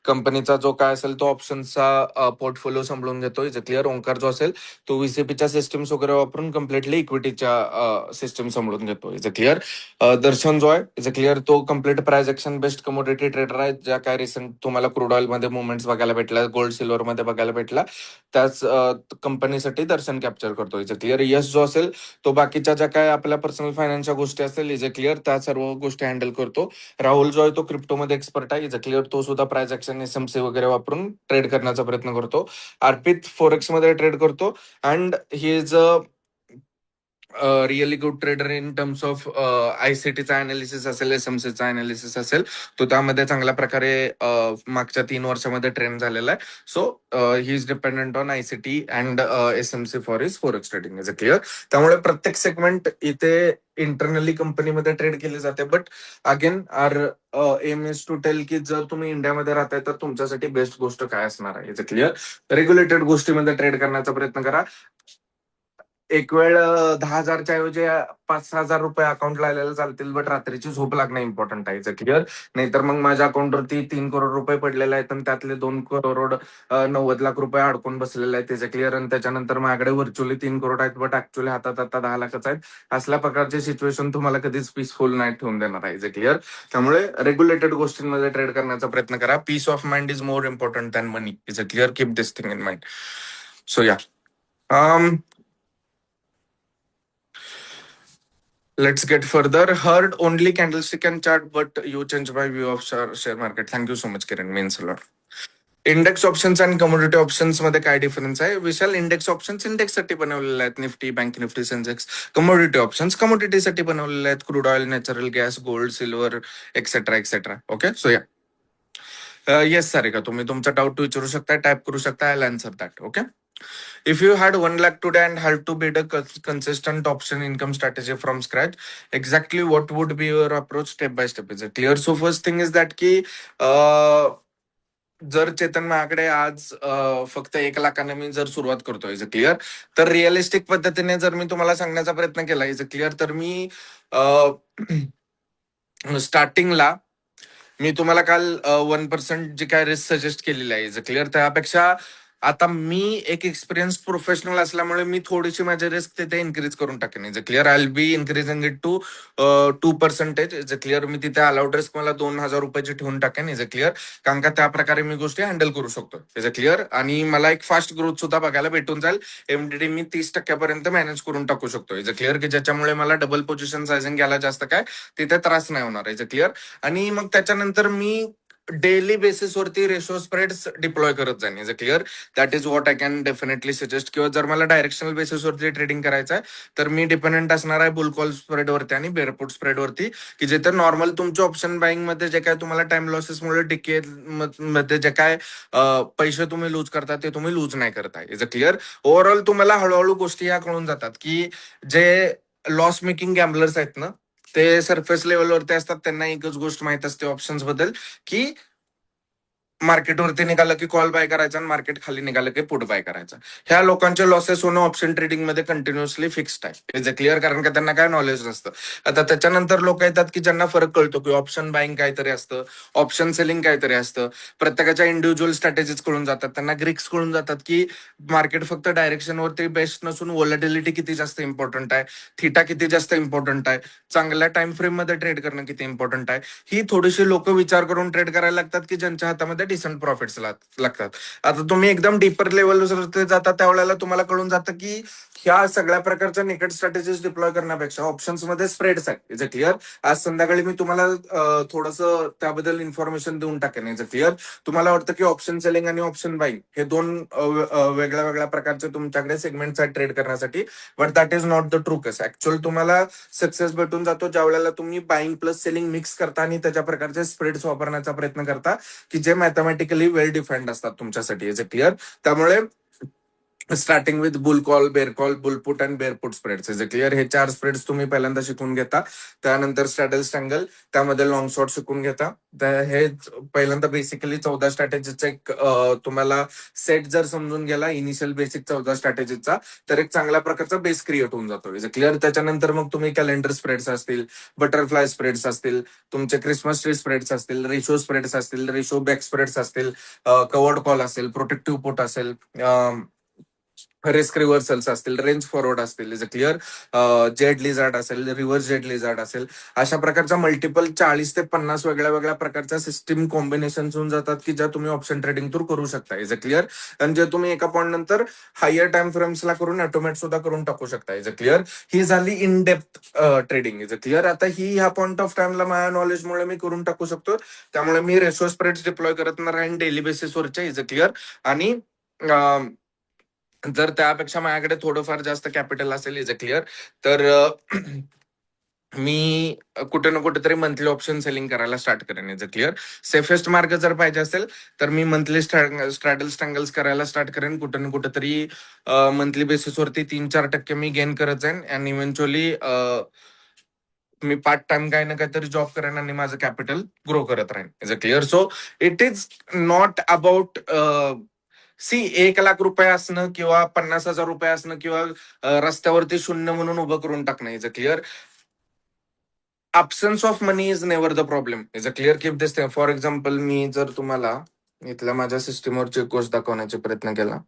कंपनीचा जो काय असेल तो ऑप्शनचा पोर्टफोलिओ सांभाळून घेतो. Is a clear. ओंकार जो असेल तो व्हीसीपीच्या सिस्टम्स वगैरे वापरून कम्प्लिटली इक्विटीच्या सिस्टम सांभाळून घेतो. Is a clear. दर्शन जो आहे, इज अ क्लिअर, तो complete price action based commodity trader आहे. ज्या काय रिसेंट तुम्हाला क्रूड ऑइल मध्ये मुवमेंट्स बघायला भेटल्या, गोल्ड सिल्वर मध्ये बघायला भेटला, त्याच कंपनीसाठी दर्शन कॅप्चर करतो. Is a clear. यश जो असेल तो बाकीच्या ज्या काय आपल्या पर्सनल फायनान्सच्या गोष्टी असतील, इज अ क्लिअर, त्या सर्व गोष्टी हँडल करतो. राहुल जो आहे तो क्रिप्टोमध्ये एक्सपर्ट आहे. Is a clear. तो सुद्धा प्राइस ऍक्शन, एसएमसी वगैरे वापरून ट्रेड करण्याचा प्रयत्न करतो. अर्पित फोरेक्स मध्ये ट्रेड करतो. And he is really good trader in terms of आयसीटीचा अनालिसिस असेल, एसएमसीचा अनालिसिस असेल, तो त्यामध्ये चांगल्या प्रकारे मागच्या 3 वर्षामध्ये ट्रेंड झालेला आहे. So he is dependent on ICT and SMC for is forex trading is a clear. त्यामुळे प्रत्येक सेगमेंट इथे इंटरनली कंपनीमध्ये ट्रेड केले जाते. But again R M is to tell की जर तुम्ही इंडियामध्ये राहताय तर तुमच्यासाठी बेस्ट गोष्ट काय असणार आहे इज अ क्लिअर. रेग्युलेटेड गोष्टीमध्ये ट्रेड करण्याचा प्रयत्न करा. एक वेळ 10,000च्या ऐवजी 5,000-6,000 रुपये अकाउंटला आलेले चालतील, बट रात्रीची झोप लागणं इम्पॉर्टंट आहे क्लिअर. नाहीतर मग माझ्या अकाउंटवरती 3 करोड रुपये पडलेले आहेत आणि त्यातले 2 करोड 90 लाख रुपये अडकून बसलेले आहेत त्याचे क्लिअर. आणि त्याच्यानंतर माझ्याकडे व्हर्च्युअली 3 करोड आहेत, बट ऍक्च्युअली हातात आता 10 लाखच आहेत. असल्या प्रकारची सिच्युएशन तुम्हाला कधीच पीसफुल नाही ठेवून देणार आहे क्लिअर. त्यामुळे रेग्युलेटेड गोष्टींमध्ये ट्रेड करण्याचा प्रयत्न करा. Peace of mind is more important than money is a clear. Keep this thing in mind. So yeah, let's get further. Heard only candlestick and chart, but you changed my view of share market. Thank you so much, Kiran. Means a lot. Index options आणि commodity options मध्ये काय difference आहे? विशाल, index options index साठी बनवलेले आहेत, Nifty, bank Nifty, Sensex. Commodity options commodity साठी बनवलेले आहेत, crude oil, natural gas, gold, silver, etcetera etcetera. Okay, so या, येस सारिका, तुम्ही तुमचा डाऊट विचारू शकता, टाईप करू शकता. I answer that. Okay. If you had 1 lakh today and had to build a consistent option income strategy from scratch, exactly what would be your approach step by step? Is it clear? So first thing is that की जर चेतन माझ्याकडे आज फक्त 1 लाखाने मी जर सुरुवात करतोय is clear, तर realistic पद्धतीने जर मी तुम्हाला सांगण्याचा प्रयत्न केला इज क्लिअर, तर मी स्टार्टिंगला मी तुम्हाला काल 1% जे काय रिस्क सजेस्ट केलेली आहे इज क्लिअर, त्यापेक्षा आता मी एक एक्सपिरियन्स प्रोफेशनल असल्यामुळे मी थोडीशी माझी रिस्क तिथे इन्क्रीज करून टाकेन is clear. I will be increasing it to 2% is clear. मी तिथे अलाउड रिस्क मला 2,000 रुपयाची ठेवून टाकेन इज क्लिअर. कारण का त्या प्रकारे मी गोष्टी हँडल करू शकतो इज क्लिअर. आणि मला एक फास्ट ग्रोथ सुद्धा बघायला भेटून जाईल. एमडीडी मी 30% मॅनेज करून टाकू शकतो इज क्लिअर, की ज्याच्यामुळे मला डबल पोझिशन सायझिंग घ्यायला जास्त काय तिथे त्रास नाही होणार इज क्लिअर. आणि मग त्याच्यानंतर मी डेली बेसिसवरती रेशो स्प्रेड्स डिप्लॉय करत जाईन is clear. That is what I can definitely suggest. किंवा जर मला डायरेक्शनल बेसिसवरती ट्रेडिंग करायचं आहे तर मी डिपेंडेंट असणार आहे बुलकॉल स्प्रेडवरती आणि बेअरपुट स्प्रेडवरती, की जिथे नॉर्मल तुमच्या ऑप्शन बाईंग मध्ये जे काय तुम्हाला टाइम लॉसेसमुळे डिके मध्ये जे काय पैसे तुम्ही लूज करता ते तुम्ही लूज नाही करताय इज क्लिअर. ओव्हरऑल तुम्हाला हळूहळू गोष्टी या कळून जातात की जे लॉस मेकिंग गॅम्बलर्स आहेत ना, ते सरफेस लेवलवरती असतात, त्यांना एकच गोष्ट माहित असते ऑप्शन्स बद्दल, की मार्केटवरती निघालं की कॉल बाय करायचा आणि मार्केट खाली निघालं की पुट बाय करायचा. ह्या लोकांचे लॉसेस होणं ऑप्शन ट्रेडिंग मध्ये कंटिन्युअसली फिक्स्ड आहे इज क्लिअर, कारण का त्यांना काय नॉलेज नसतं. आता त्याच्यानंतर लोक येतात की ज्यांना फरक कळतो की ऑप्शन बाईंग काहीतरी असतं, ऑप्शन सेलिंग काहीतरी असतं. प्रत्येकाच्या इंडिव्हिज्युअल स्ट्रॅटेजीज कळून जातात, त्यांना ग्रिक्स कळून जातात की मार्केट फक्त डायरेक्शनवरती बेस्ट नसून व्हॉलॅटिलिटी किती जास्त इम्पॉर्टंट आहे, थिटा किती जास्त इम्पॉर्टंट आहे, चांगल्या टाइम फ्रेम मध्ये ट्रेड करणं किती इम्पॉर्टंट आहे. ही थोडीशी लोक विचार करून ट्रेड करायला लागतात की ज्यांच्या हातामध्ये डिसेंट प्रॉफिट्स लागतात. आता तुम्ही एकदम डीपर लेवलवर जाता त्यावेळेला तुम्हाला कळून जातं की ह्या सगळ्या प्रकारच्या निकट स्ट्रॅटेजीज डिप्लॉय करण्यापेक्षा ऑप्शन्स मध्ये स्प्रेड्स आहेत इज क्लिअर. आज संध्याकाळी मी तुम्हाला थोडंसं त्याबद्दल इन्फॉर्मेशन देऊन टाकेन इज क्लिअर. तुम्हाला वाटतं की ऑप्शन सेलिंग आणि ऑप्शन बाईंग हे दोन वेगळ्या वेगळ्या प्रकारचे तुमच्याकडे सेगमेंट्स आहेत ट्रेड करण्यासाठी, but that is not the true case. Actual तुम्हाला सक्सेस भेटून जातो ज्या वेळेला तुम्ही बाईंग प्लस सेलिंग मिक्स करता आणि त्याच्या प्रकारचे स्प्रेड्स वापरण्याचा प्रयत्न करता, की जे मॅथमॅटिकली वेल डिफाईन्ड असतात तुमच्यासाठी इज क्लिअर. त्यामुळे starting with bull call, bear call, bull put and bear put spreads is clear. हे 4 स्प्रेड्स तुम्ही पहिल्यांदा शिकून घेता. त्यानंतर स्ट्रॅडल स्टँगल, त्यामध्ये लॉंग शॉर्ट शिकून घेता. हे पहिल्यांदा बेसिकली 14 स्ट्रॅटेजीचा एक तुम्हाला सेट जर समजून गेला इनिशियल बेसिक 14 स्ट्रॅटेजीचा, तर एक चांगल्या प्रकारचा बेस क्रिएट होऊन जातो इज क्लिअर. त्याच्यानंतर मग तुम्ही कॅलेंडर स्प्रेड्स असतील, बटरफ्लाय स्प्रेड्स असतील, तुमचे क्रिसमस ट्री स्प्रेड्स असतील, रेशो स्प्रेड्स असतील, रेशो बॅक स्प्रेड्स असतील, कवर्ड कॉल असेल, प्रोटेक्टिव्ह पुट असेल, रिस्क रिव्हर्सल्स असतील, रेंज फॉरवर्ड असतील इज क्लिअर, जेड लिझार्ड असेल, रिव्हर्स जेड लिझार्ड असेल, अशा प्रकारच्या मल्टिपल 40 ते 50 वेगळ्या वेगळ्या प्रकारच्या सिस्टीम कॉम्बिनेशन होऊन जातात की ज्या तुम्ही ऑप्शन ट्रेडिंग थ्रू करू शकता इज क्लिअर. आणि जे तुम्ही एका पॉईंट नंतर हायर टाइम फ्रेम्सला करून ऑटोमेट सुद्धा करून टाकू शकता इज क्लिअर. ही झाली in depth trading is clear. आता ही ह्या पॉईंट ऑफ टाइमला माझ्या नॉलेजमुळे मी करून टाकू शकतो. त्यामुळे मी रेशो स्प्रेड्स डिप्लॉय करत राहीन डेली बेसिसवरच्या इज क्लिअर. आणि जर त्यापेक्षा माझ्याकडे थोडंफार जास्त कॅपिटल असेल इज अ क्लिअर, तर मी कुठे ना कुठेतरी मंथली ऑप्शन सेलिंग करायला स्टार्ट करेन इज अ क्लिअर. सेफेस्ट मार्ग जर पाहिजे असेल तर मी मंथली स्ट्रॅडल स्टँगल्स करायला स्टार्ट करेन. कुठे ना कुठेतरी मंथली बेसिसवरती 3-4% मी गेन करत जाईन आणि इव्हेंच्युअली मी पार्ट टाइम काही ना काहीतरी जॉब करेन आणि माझं कॅपिटल ग्रो करत राहीन is a clear. So it is not about see 1 lakh रुपये असणं किंवा 50,000 रुपये असणं किंवा रस्त्यावरती शून्य म्हणून उभं करून टाकणं is a clear. Absence of money is never the problem is a clear. Keep this thing. For example मी जर तुम्हाला इथल्या माझ्या सिस्टीमवरची गोष्ट दाखवण्याचा प्रयत्न केला.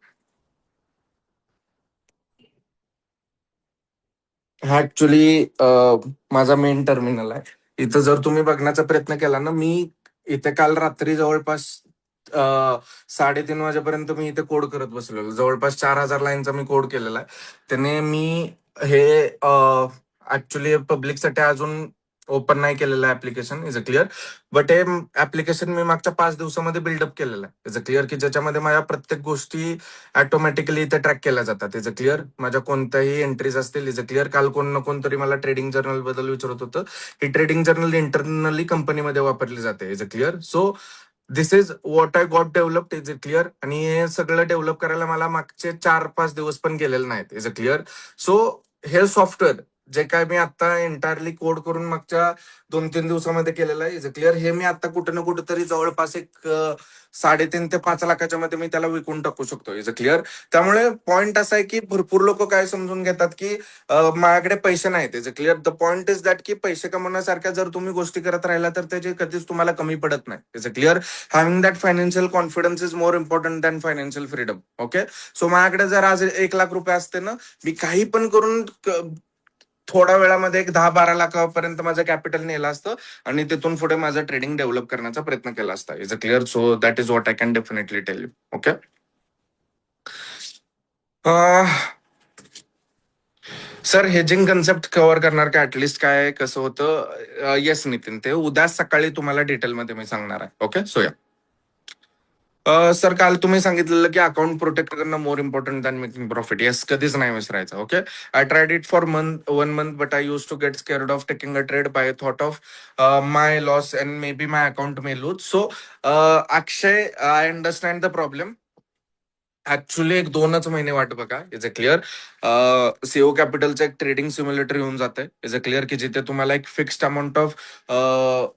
हा ऍक्च्युली माझा मेन टर्मिनल आहे. इथं जर तुम्ही बघण्याचा प्रयत्न केला ना, मी इथे काल रात्री जवळपास 3:30 वाजेपर्यंत मी इथे कोड करत बसलेलो. जवळपास 4,000 लाईनचा मी कोड केलेला आहे. त्याने मी हे ऍक्च्युली पब्लिकसाठी अजून ओपन नाही केलेलं आहे application is a clear. But हे ऍप्लिकेशन मी मागच्या 5 दिवसामध्ये बिल्डअप केलेलं आहे इज अ क्लिअर, की ज्याच्यामध्ये माझ्या प्रत्येक गोष्टी ऑटोमॅटिकली इथे ट्रॅक केल्या जातात इज अ क्लिअर. माझ्या कोणत्याही एंट्रीज असतील इज अ क्लिअर. काल कोण ना कोणतरी मला ट्रेडिंग जर्नल बद्दल विचारत होतं. ही ट्रेडिंग जर्नल इंटरनली कंपनीमध्ये वापरली जाते is a clear. So this is what I got developed is a clear. आणि हे सगळं डेव्हलप करायला मला मागचे 4-5 दिवस पण गेलेले नाहीत इज अ क्लिअर. सो हे सॉफ्टवेअर जे काय मी आता एंटायरली कोड करून मागच्या 2-3 दिवसामध्ये केलेलं आहे इज अ क्लिअर, हे मी आता कुठे ना कुठेतरी जवळपास एक 3.5 ते 5 लाखाच्या मध्ये मी त्याला विकून टाकू शकतो इज अ क्लिअर. त्यामुळे पॉइंट असा आहे की भरपूर लोक काय समजून घेतात की माझ्याकडे पैसे नाहीत is a clear. The point is that की पैसे कमवण्यासारख्या जर तुम्ही गोष्टी करत राहिला तर त्याचे कधीच तुम्हाला कमी पडत नाही is a clear. Having that financial confidence is more important than financial freedom. Okay. So माझ्याकडे जर आज 1 लाख रुपये असते ना, मी काही पण करून थोड्या वेळामध्ये एक 10-12 लाखापर्यंत माझं कॅपिटल नेलं असतं आणि तिथून पुढे माझं ट्रेडिंग डेव्हलप करण्याचा प्रयत्न केला असता is a clear. So that is what I can definitely tell you. Okay. Sir hedging concept cover करणार का ऍटलिस्ट काय कसं होतं? येस नितीन, ते उद्या सकाळी तुम्हाला डिटेलमध्ये मी सांगणार आहे. ओके. सो या सर, काल तुम्ही सांगितलेलं की अकाउंट प्रोटेक्ट करणं more important than making profit. Yes, कधीच नाही विसरायचं. Okay. I tried it for 1 month but I use to get scared of taking a trade by thought of my loss and may be my account may lose. So Akshay, I understand the problem. Actually एक 2च महिने वाट बघा is a clear. CO कॅपिटलचं एक trading simulator येऊन जाते is a clear, की जिथे तुम्हाला एक फिक्स्ड अमाऊंट ऑफ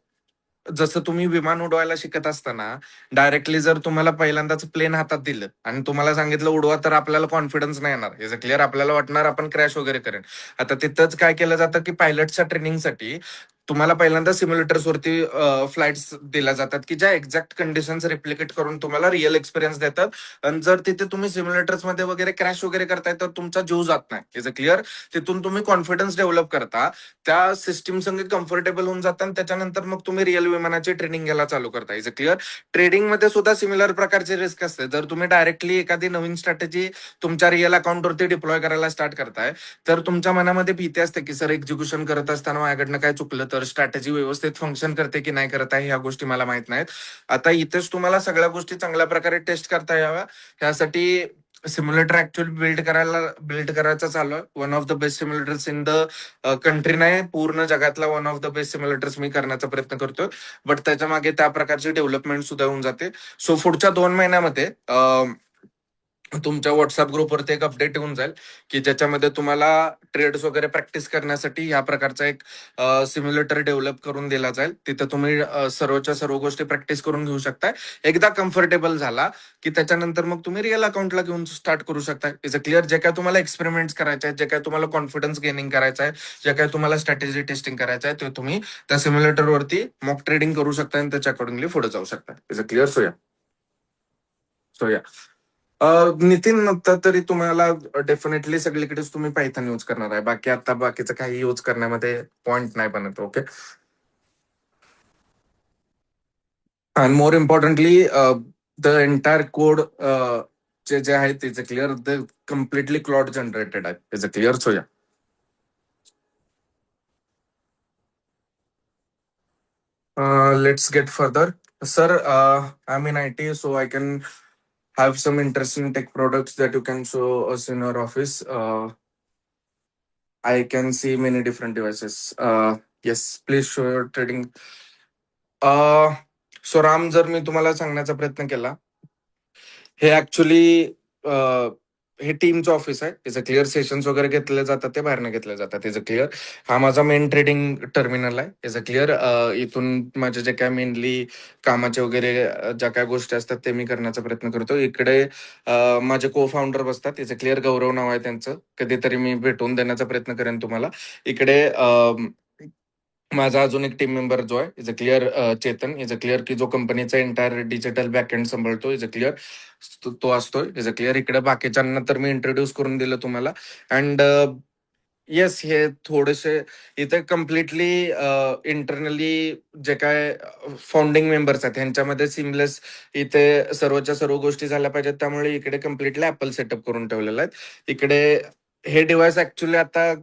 जसं तुम्ही विमान उडवायला शिकत असताना डायरेक्टली जर तुम्हाला पहिल्यांदाच प्लेन हातात दिलं आणि तुम्हाला सांगितलं उडवा, तर आपल्याला कॉन्फिडन्स नाही येणार इज अ क्लिअर. आपल्याला वाटणार आपण क्रॅश वगैरे करेन. आता तिथंच काय केलं जातं की पायलटच्या ट्रेनिंगसाठी तुम्हाला पहिल्यांदा सिम्युलेटर्स वरती फ्लाईट्स दिल्या जातात की ज्या एक्झॅक्ट कंडिशन्स रिप्लिकेट करून तुम्हाला रिअल एक्सपिरियन्स देतात. आणि जर तिथे तुम्ही सिम्युलेटर्स मध्ये वगैरे क्रॅश वगैरे करताय तर तुमचा जीव जात नाही इज अ क्लिअर. तिथून तुम्ही कॉन्फिडन्स डेव्हलप करता, त्या सिस्टीम संगे कम्फर्टेबल होऊन जातात आणि त्याच्यानंतर मग तुम्ही रिअल विमानाची ट्रेनिंग घ्यायला चालू करता इज अ क्लिअर. ट्रेडिंग मध्ये सुद्धा सिमिलर प्रकारचे रिस्क असते. जर तुम्ही डायरेक्टली एखादी नवीन स्ट्रॅटेजी तुमच्या रिअल अकाउंटवरती डिप्लॉय करायला स्टार्ट करताय तर तुमच्या मनामध्ये भीती असते की सर एक्झिक्युशन करत असताना माझ्याकडनं काय चुकलं तर, स्ट्रॅटेजी व्यवस्थित फंक्शन करते की नाही करत आहे ह्या गोष्टी मला माहित नाहीत. आता इथेच तुम्हाला सगळ्या गोष्टी चांगल्या प्रकारे टेस्ट करता याव्या ह्यासाठी सिम्युलेटर ऍक्च्युअली बिल्ड करायचं चालू आहे. One of the best simulators in the country नाही, पूर्ण जगातला one of the best simulators मी करण्याचा प्रयत्न करतोय. बट त्याच्या मागे त्या प्रकारची डेव्हलपमेंट सुद्धा होऊन जाते. सो पुढच्या 2 महिन्यामध्ये तुमच्या व्हॉट्सअप ग्रुपवरती एक अपडेट येऊन जाईल की ज्याच्यामध्ये तुम्हाला ट्रेड्स वगैरे प्रॅक्टिस करण्यासाठी ह्या प्रकारचा एक सिम्युलेटर डेव्हलप करून दिला जाईल. तिथे तुम्ही सर्वच्या सर्व गोष्टी प्रॅक्टिस करून घेऊ शकताय. एकदा कम्फर्टेबल झाला की त्याच्यानंतर मग तुम्ही रिअल अकाउंटला घेऊन स्टार्ट करू शकता इज अ क्लिअर. जे काय तुम्हाला एक्सपेरिमेंट करायचे आहेत, जे काय तुम्हाला कॉन्फिडन्स गेनिंग करायचं आहे, जे काय तुम्हाला स्ट्रॅटेजी टेस्टिंग करायचं आहे, ते तुम्ही त्या सिम्युलेटर वरती मॉक ट्रेडिंग करू शकता आणि त्याच्या अकॉर्डिंगली पुढे जाऊ शकता इज अ क्लिअर. सो या नितीन, आता तरी तुम्हाला डेफिनेटली सगळीकडेच तुम्ही पायथन यूज करणार आहे. बाकी आता बाकीचं काही यूज करण्यामध्ये पॉइंट नाही बनत. Okay. And more importantly the entire code जे जे आहे ते clear, the completely Claude generated आहे इज अ क्लिअर. सो या let's get further. Sir, I mean IT, so I can have some interesting tech products that you can show us in our office? I can see many different devices. Yes, please show your trading. So Ram, जर मी तुम्हाला सांगण्याचा प्रयत्न केला, हे actually हे टीमचं office आहे. Is a clear. Sessions वगैरे घेतले जातात ते बाहेरनं घेतले जातात. Is a clear. हा माझा मेन ट्रेडिंग टर्मिनल आहे. Is a clear. इथून माझे जे काय मेनली कामाचे वगैरे ज्या काय गोष्टी असतात ते मी करण्याचा प्रयत्न करतो. इकडे माझे को फाउंडर बसतात. Is a clear. गौरव नाव आहे त्यांचं. कधीतरी मी भेटून देण्याचा प्रयत्न करेन तुम्हाला. इकडे माझा अजून एक टीम मेंबर जो आहे, is a clear, Chetan. Is a clear की जो कंपनीचा एंटायर डिजिटल बॅकएंड सांभाळतो. Is a clear. तो असतोय. Is a clear. इकडे बाकीच्यांना तर मी इंट्रोड्यूस करून दिलं तुम्हाला. अँड येस, हे थोडेसे इथे कम्प्लिटली इंटरनली जे काय फाउंडिंग मेंबर्स आहेत ह्यांच्यामध्ये सिमलेस इथे सर्वच्या सर्व गोष्टी झाल्या पाहिजेत. त्यामुळे इकडे कम्प्लिटली ऍपल सेटअप करून ठेवलेलं आहे. इकडे हे डिव्हाइस ऍक्च्युली आता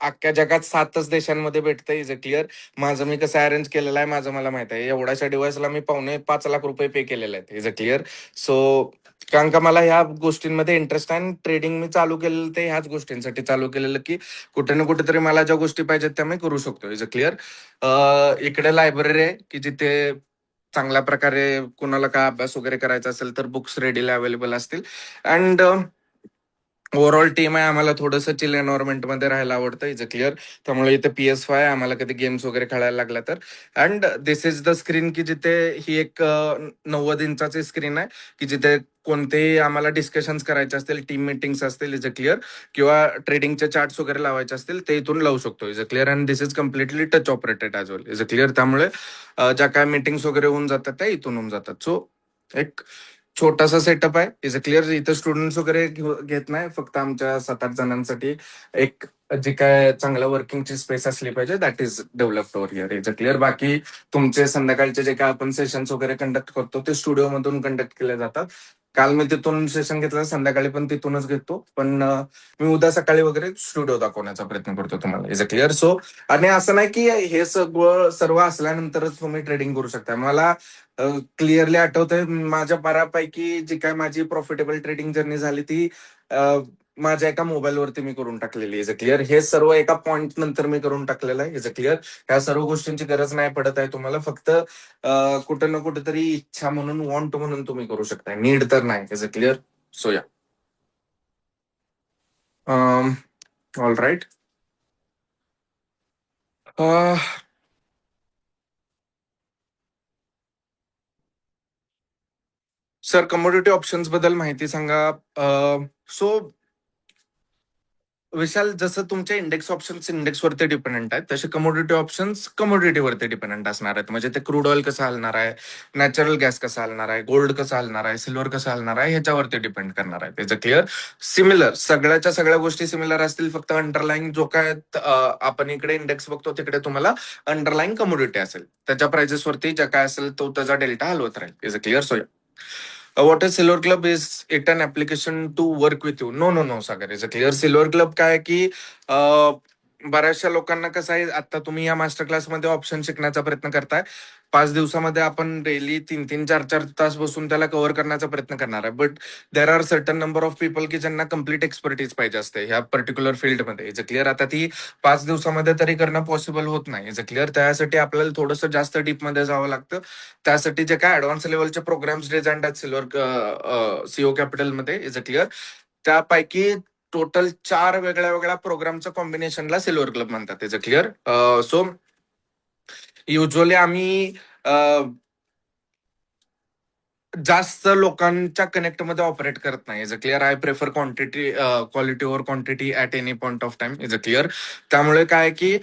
अख्ख्या जगात 7च देशांमध्ये भेटतं. Is a clear. माझं मी कसं अरेंज केलेलं आहे माझं मला माहित आहे. एवढ्याशा डिव्हाइसला मी ₹5.25 लाख पे केलेले आहेत. Is a clear. सो कारण का मला ह्या गोष्टींमध्ये इंटरेस्ट आहे. आणि ट्रेडिंग मी चालू केलेलं ते ह्याच गोष्टींसाठी चालू केलेलं की कुठे ना कुठेतरी मला ज्या गोष्टी पाहिजेत त्या मी करू शकतो. Is a clear. इकडे लायब्ररी आहे की जिथे चांगल्या प्रकारे कुणाला काय अभ्यास वगैरे करायचा असेल तर बुक्स रेडीली अवेलेबल असतील. अँड ओव्हरऑल टीम आहे. आम्हाला थोडंसं चिल एन्व्हायरमेंटमध्ये राहायला आवडतं. Is a clear. त्यामुळे इथे PS5 आहे. आम्हाला कधी गेम्स वगैरे खेळायला लागल्या तर. And this is the screen की जिथे ही एक 90 इंचाची स्क्रीन आहे की जिथे कोणतेही आम्हाला डिस्कशन्स करायचे असतील, टीम मिटिंग्स असतील, इज अ क्लिअर, किंवा ट्रेडिंगचे चार्ट्स वगैरे लावायचे असतील ते इथून लावू शकतो. Is a clear. And this is completely touch operated as well. Is a clear. त्यामुळे ज्या काय मीटिंग्स वगैरे होऊन जातात त्या इथून होऊन जातात. सो एक छोटासा सेटअप आहे. Is a clear. इथं स्टुडंट्स वगैरे घेत नाही. फक्त आमच्या 7-8 जणांसाठी एक जी काय चांगल्या वर्किंगची स्पेस असली पाहिजे that is developed over here. Is a clear. बाकी तुमचे संध्याकाळचे जे काय आपण सेशन्स वगैरे कंडक्ट करतो ते स्टुडिओ मधून कंडक्ट केले जातात. काल मी तिथून सेशन घेतलं, संध्याकाळी पण तिथूनच घेतो. पण मी उद्या सकाळी वगैरे स्टुडिओ दाखवण्याचा प्रयत्न करतो तुम्हाला. Is a clear. सो आणि असं नाही की हे सगळं सर्व असल्यानंतरच तुम्ही ट्रेडिंग करू शकता. मला क्लिअरली आठवतंय माझ्या बऱ्यापैकी जी काय माझी प्रॉफिटेबल ट्रेडिंग जर्नी झाली ती माझ्या एका मोबाईलवरती मी करून टाकलेली. Is a clear. हे सर्व एका पॉइंट नंतर मी करून टाकलेलं आहे. Is a clear. ह्या सर्व गोष्टींची गरज नाही पडत आहे तुम्हाला. फक्त कुठं ना कुठेतरी इच्छा म्हणून, वॉन्ट म्हणून तुम्ही करू शकता. नीड तर नाही. Is a clear. So yeah. All right. Sir, commodity options बद्दल माहिती सांगा. सो विशाल, जसं तुमचे इंडेक्स ऑप्शन्स इंडेक्सवरती डिपेंडंट आहेत तसे कमोडिटी ऑप्शन्स कमोडिटीवरती डिपेंडंट असणार आहेत. म्हणजे ते क्रूड ऑइल कसं हलणार आहे, नॅचरल गॅस कसं हलणार आहे, गोल्ड कसं हलणार आहे, सिल्वर कसं हलणार आहे, ह्याच्यावरती डिपेंड करणार आहे. त्याचं क्लिअर. सिमिलर, सगळ्याच्या सगळ्या गोष्टी सिमिलर असतील. फक्त अंडरलाईन जो काय आपण इकडे इंडेक्स बघतो तिकडे तुम्हाला अंडरलाईन कमोडिटी असेल, त्याच्या प्राइजेसवरती ज्या काय असेल तो त्याचा डेल्टा हलवत राहील. Is a clear. So what is Silver Club? Is it an application to work with you? No no no Sagar. Is a clear. Silver Club काय आहे की बऱ्याचशा लोकांना कसं आहे, आता तुम्ही या मास्टर क्लासमध्ये ऑप्शन शिकण्याचा प्रयत्न करताय. 5 दिवसामध्ये आपण डेली 3-3, 4-4 तास बसून त्याला कव्हर करण्याचा प्रयत्न करणार आहे. But there are certain number of people की ज्यांना कम्प्लीट एक्सपर्टीज पाहिजे असते ह्या पर्टिक्युलर फील्डमध्ये. Is a clear. आता ती 5 दिवसामध्ये तरी करणं पॉसिबल होत नाही. Is a clear. त्यासाठी आपल्याला थोडंसं जास्त डीपमध्ये जावं लागतं. त्यासाठी जे काय ऍडव्हान्स लेवलचे प्रोग्राम्स डिझाईन आहेत सिल्वर सीओ कॅपिटलमध्ये. Is a clear. त्यापैकी टोटल 4 वेगळ्या वेगळ्या प्रोग्रामचं कॉम्बिनेशनला सिल्वर क्लब म्हणतात. Is a clear. So usually आम्ही जास्त लोकांच्या कनेक्टमध्ये ऑपरेट करत नाही. Is a clear. I prefer quality over quantity at any point of time. Is a clear. त्यामुळे काय की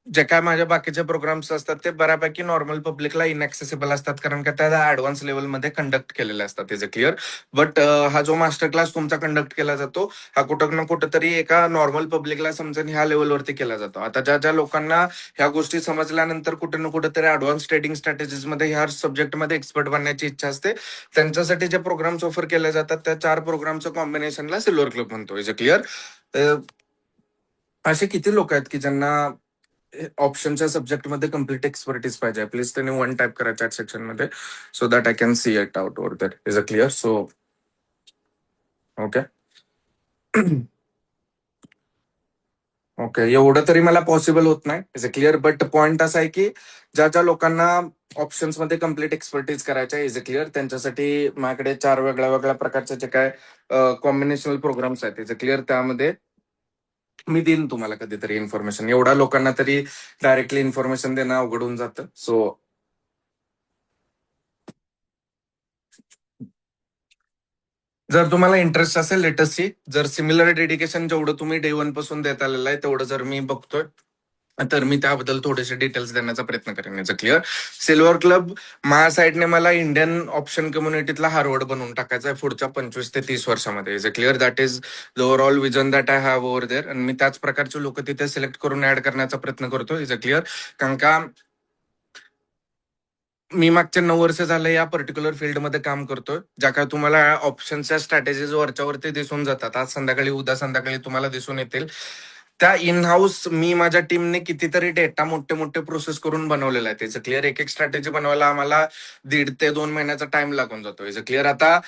जे काय माझ्या बाकीचे प्रोग्राम्स असतात ते बऱ्यापैकी नॉर्मल पब्लिकला इनएक्सेसिबल असतात, कारण का त्या ऍडव्हान्स लेवलमध्ये कंडक्ट केलेले असतात. Is a clear. बट हा जो मास्टर क्लास तुमचा कंडक्ट केला जातो हा कुठं ना कुठंतरी एका नॉर्मल पब्लिकला समजेल ह्या लेवलवरती केला जातो. आता ज्या ज्या लोकांना ह्या गोष्टी समजल्यानंतर कुठे ना कुठेतरी ऍडव्हान्स ट्रेडिंग स्ट्रॅटेजीज मध्ये ह्या सब्जेक्टमध्ये एक्सपर्ट बनण्याची इच्छा असते, त्यांच्यासाठी जे प्रोग्राम्स ऑफर केले जातात त्या 4 प्रोग्रामचं कॉम्बिनेशनला सिल्वर क्लब म्हणतो. Is a clear. असे किती लोक आहेत की ज्यांना ऑप्शनच्या सब्जेक्टमध्ये कम्प्लीट एक्सपर्टीज पाहिजे. प्लीज त्यांनी वन टाईप करा चॅट सेक्शन मध्ये, so that I can see it out over there. Is a clear? So okay. Okay, एवढं तरी मला पॉसिबल होत नाही, is a clear. But point असा आहे की ज्या ज्या लोकांना ऑप्शन्स मध्ये कम्प्लीट एक्सपर्टीज करायच्या, इज अ क्लिअर, त्यांच्यासाठी माझ्याकडे 4 वेगळ्या वेगळ्या प्रकारचे जे काय कॉम्बिनेशनल प्रोग्राम्स आहेत, इज अ क्लिअर. त्यामध्ये मी देईन तुम्हाला कधीतरी इन्फॉर्मेशन. एवढ्या लोकांना तरी डायरेक्टली इन्फॉर्मेशन देणं अवघड होऊन जातं. सो जर तुम्हाला इंटरेस्ट असेल, लेटस्ट सी, जर सिमिलर डेडिकेशन जेवढं तुम्ही डे वन पासून देत आलेलं आहे तेवढं जर मी बघतोय, तर मी त्याबद्दल थोडेसे डिटेल्स देण्याचा प्रयत्न करेन. याचं क्लिअर. सिल्वर क्लब माझ्या साईडने मला इंडियन ऑप्शन कम्युनिटीतला हार्वर्ड बनवून टाकायचा आहे पुढच्या 25 ते 30 वर्षामध्ये. Is a clear. That is the overall vision that I have over there. आणि मी त्याच प्रकारचे लोक तिथे सिलेक्ट करून ऍड करण्याचा प्रयत्न करतो. Is a clear. कारण का मी मागचे 9 वर्ष झाले या पर्टिक्युलर फील्डमध्ये काम करतोय. ज्या काय तुम्हाला ऑप्शनच्या स्ट्रॅटेजीज वरच्या वरती दिसून जातात, आज संध्याकाळी उद्या संध्याकाळी तुम्हाला दिसून येतील. त्या इन हाऊस मी माझ्या टीमने कितीतरी डेटा मोठे मोठे प्रोसेस करून बनवलेला आहे. त्याचं क्लिअर. एक एक स्ट्रॅटेजी बनवायला आम्हाला 1.5 ते 2 महिन्याचा टाइम लागून जातो. Is clear. आता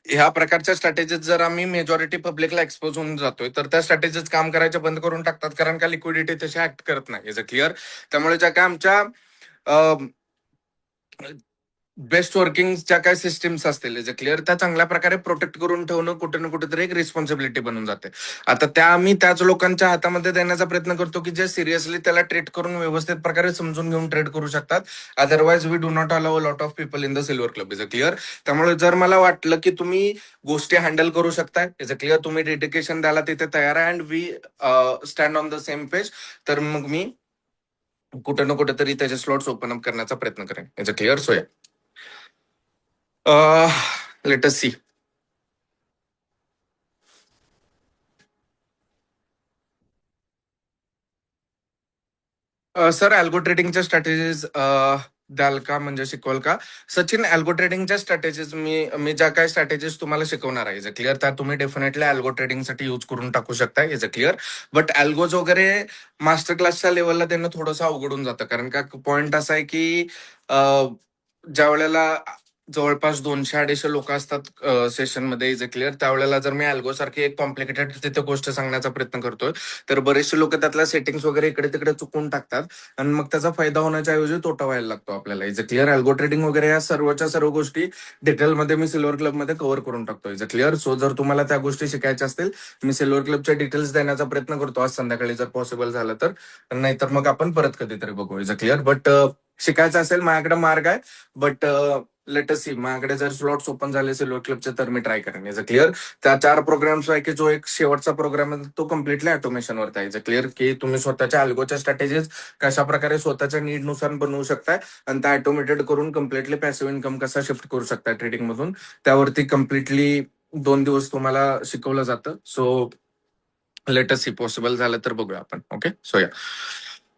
ह्या प्रकारच्या स्ट्रॅटेजीज जर आम्ही मेजॉरिटी पब्लिकला एक्सपोज होऊन जातोय, तर त्या स्ट्रॅटेजीज काम करायच्या बंद करून टाकतात, कारण का लिक्विडिटी तशी ऍक्ट करत नाही. Is clear. त्यामुळे ज्या काय आमच्या बेस्ट वर्किंग ज्या काही सिस्टीम्स असतील, जे क्लिअर, त्या चांगल्या प्रकारे प्रोटेक्ट करून ठेवणं कुठे ना कुठेतरी एक रिस्पॉन्सिबिलिटी बनून जाते. आता त्या आम्ही त्याच लोकांच्या हातामध्ये देण्याचा प्रयत्न करतो की जे सिरियसली त्याला ट्रीट करून व्यवस्थित प्रकारे समजून घेऊन ट्रेड करू शकतात. Otherwise we do not allow lot of people in the Silver Club. Is a clear. त्यामुळे जर मला वाटलं की तुम्ही गोष्टी हँडल करू शकताय, इज अ क्लिअर, तुम्ही डेडिकेशन द्यायला तिथे तयार आहे, and we stand on the same page, तर मग मी कुठे ना कुठेतरी त्याचे स्लॉट्स ओपन अप करण्याचा प्रयत्न करेन. Is a clear. So let us see. Sir, algo ट्रेडिंगच्या स्ट्रॅटेजीज द्याल का, म्हणजे शिकवाल का? सचिन, अल्गो ट्रेडिंगच्या स्ट्रॅटेजीज मी मी ज्या काही स्ट्रॅटेजीज तुम्हाला शिकवणार आहे, इज अ क्लिअर, त्या तुम्ही डेफिनेटली अल्गो ट्रेडिंगसाठी यूज करून टाकू शकता. Is a clear. बट अल्गोज वगैरे मास्टर क्लासच्या लेवलला देणं थोडंसं अवघडून जातं, कारण का पॉइंट असा आहे की ज्या वेळेला जवळपास 200-250 लोक असतात सेशनमध्ये, इज अ क्लिअर, त्यावेळेला जर मी अल्गो सारखी एक कॉम्प्लिकेटेड तिथे गोष्ट सांगण्याचा प्रयत्न करतोय, तर बरेचसे लोक त्यातल्या सेटिंग्स वगैरे इकडे तिकडे चुकून टाकतात, आणि मग त्याचा फायदा होण्याच्या ऐवजी तोटा व्हायला लागतो आपल्याला. Is a clear. Algo trading वगैरे या सर्वच्या सर्व गोष्टी डिटेलमध्ये मी सिल्वर क्लबमध्ये कव्हर करून टाकतो. Is a clear. सो जर तुम्हाला त्या गोष्टी शिकायच्या असतील, मी सिल्वर क्लबच्या डिटेल्स देण्याचा प्रयत्न करतो आज संध्याकाळी, जर पॉसिबल झालं तर. नाहीतर मग आपण परत कधीतरी बघू. Is a clear. बट शिकायचं असेल, माझ्याकडे मार्ग आहे. बट लेटस सी, माझ्याकडे जर स्लॉट्स ओपन झाले सिल्वर क्लबचे, तर मी ट्राय करेन. Is a clear. त्या 4 प्रोग्राम्स पैकी जो एक शेवटचा प्रोग्राम आहे तो कम्प्लिटली ऑटोमेशनवरती आहे. क्लिअर, की तुम्ही स्वतःच्या अल्गोच्या स्ट्रॅटेजीज कशा प्रकारे स्वतःच्या नीडनुसार बनवू शकताय, आणि त्या ऑटोमेटेड करून कम्प्लिटली पॅसिव्ह इन्कम कसा शिफ्ट करू शकताय ट्रेडिंग मधून, त्यावरती कम्प्लिटली 2 दिवस तुम्हाला शिकवलं जातं. सो लेटस सी, पॉसिबल झालं तर बघूया आपण. ओके. सो या,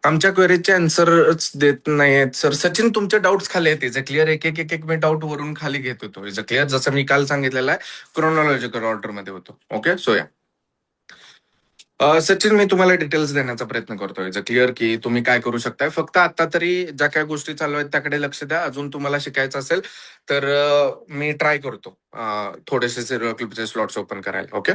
आमच्या क्वेरीचे आन्सरच देत नाहीयेत सर. सचिन, तुमचे डाऊट्स खाली आहेत. Is a clear. एक एक एक एक मी डाऊट वरून खाली घेत होतो. Is a clear. जसं मी काल सांगितलेलं आहे, क्रोनॉलॉजिकल ऑर्डर मध्ये होतो. ओके. सो या, सचिन, मी तुम्हाला डिटेल्स देण्याचा प्रयत्न करतोय. इज अ क्लिअर, की तुम्ही काय करू शकताय. फक्त आता तरी ज्या काही गोष्टी चालू आहेत त्याकडे लक्ष द्या. अजून तुम्हाला शिकायचं असेल तर मी ट्राय करतो थोडेसे सिल्वर क्लिपचे स्लॉट्स ओपन करायला. ओके.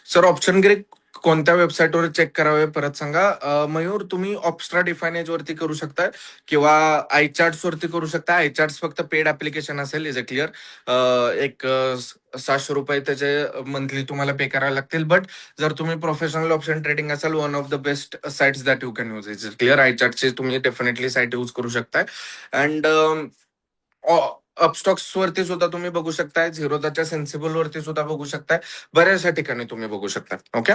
सर, ऑप्शन ग्रे कोणत्या वेबसाईटवर चेक करावे परत सांगा. मयूर, तुम्ही ऑप्स्ट्रा डिफायनेज वरती करू शकता, किंवा आय चार्ट्स वरती करू शकता. आय चार्ट्स फक्त पेड ऍप्लिकेशन असेल. Is a clear. एक 700 रुपये त्याचे मंथली तुम्हाला पे करावे लागतील. बट जर तुम्ही प्रोफेशनल ऑप्शन ट्रेडिंग असाल, one of the best sites that you can use. Is clear. I चार्टची तुम्ही डेफिनेटली साईट यूज करू शकताय. अँड अपस्टॉक्स वरती सुद्धा तुम्ही बघू शकताय, झिरोदाच्या सेन्सिबल वरती सुद्धा बघू शकताय, बऱ्याचशा ठिकाणी तुम्ही बघू शकता. Okay.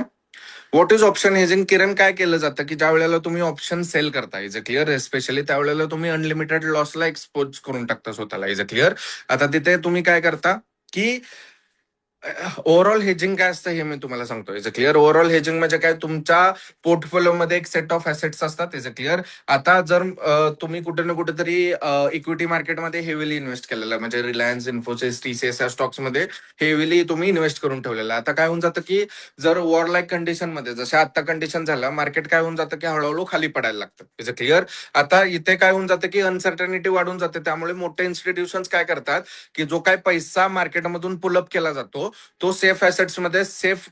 What is option hedging? Kiran, काय केलं जातं की ज्या वेळेला तुम्ही ऑप्शन सेल करता, इज अ क्लिअर, स्पेशली त्यावेळेला तुम्ही अनलिमिटेड लॉसला एक्सपोज करून टाकता स्वतःला. Is a clear. आता तिथे तुम्ही काय करता की ओव्हरऑल हेजिंग काय असतं हे मी तुम्हाला सांगतो. Is a clear. Overall hedging म्हणजे काय, तुमच्या पोर्टफोलिओमध्ये एक सेट ऑफ ऍसेट्स असतात. Is a clear. आता जर तुम्ही कुठे ना कुठेतरी इक्विटी मार्केटमध्ये हेवीली इन्व्हेस्ट केलेलं आहे, म्हणजे रिलायन्स, इन्फोसिस, टीसीएस या स्टॉक्समध्ये हेवीली तुम्ही इन्व्हेस्ट करून ठेवलेलं आहे. आता काय होऊन जातं की जर वॉर लाईक कंडिशनमध्ये जसं आता कंडिशन झालं, मार्केट काय होऊन जातं की हळूहळू खाली पडायला लागतं. Is a clear. आता इथे काय होऊन जातं की अनसर्टनिटी वाढून जाते. त्यामुळे मोठे इन्स्टिट्यूशन्स काय करतात की जो काय पैसा मार्केटमधून पुलअप केला जातो तो सेफ ऍसेट्स मध्ये, सेफ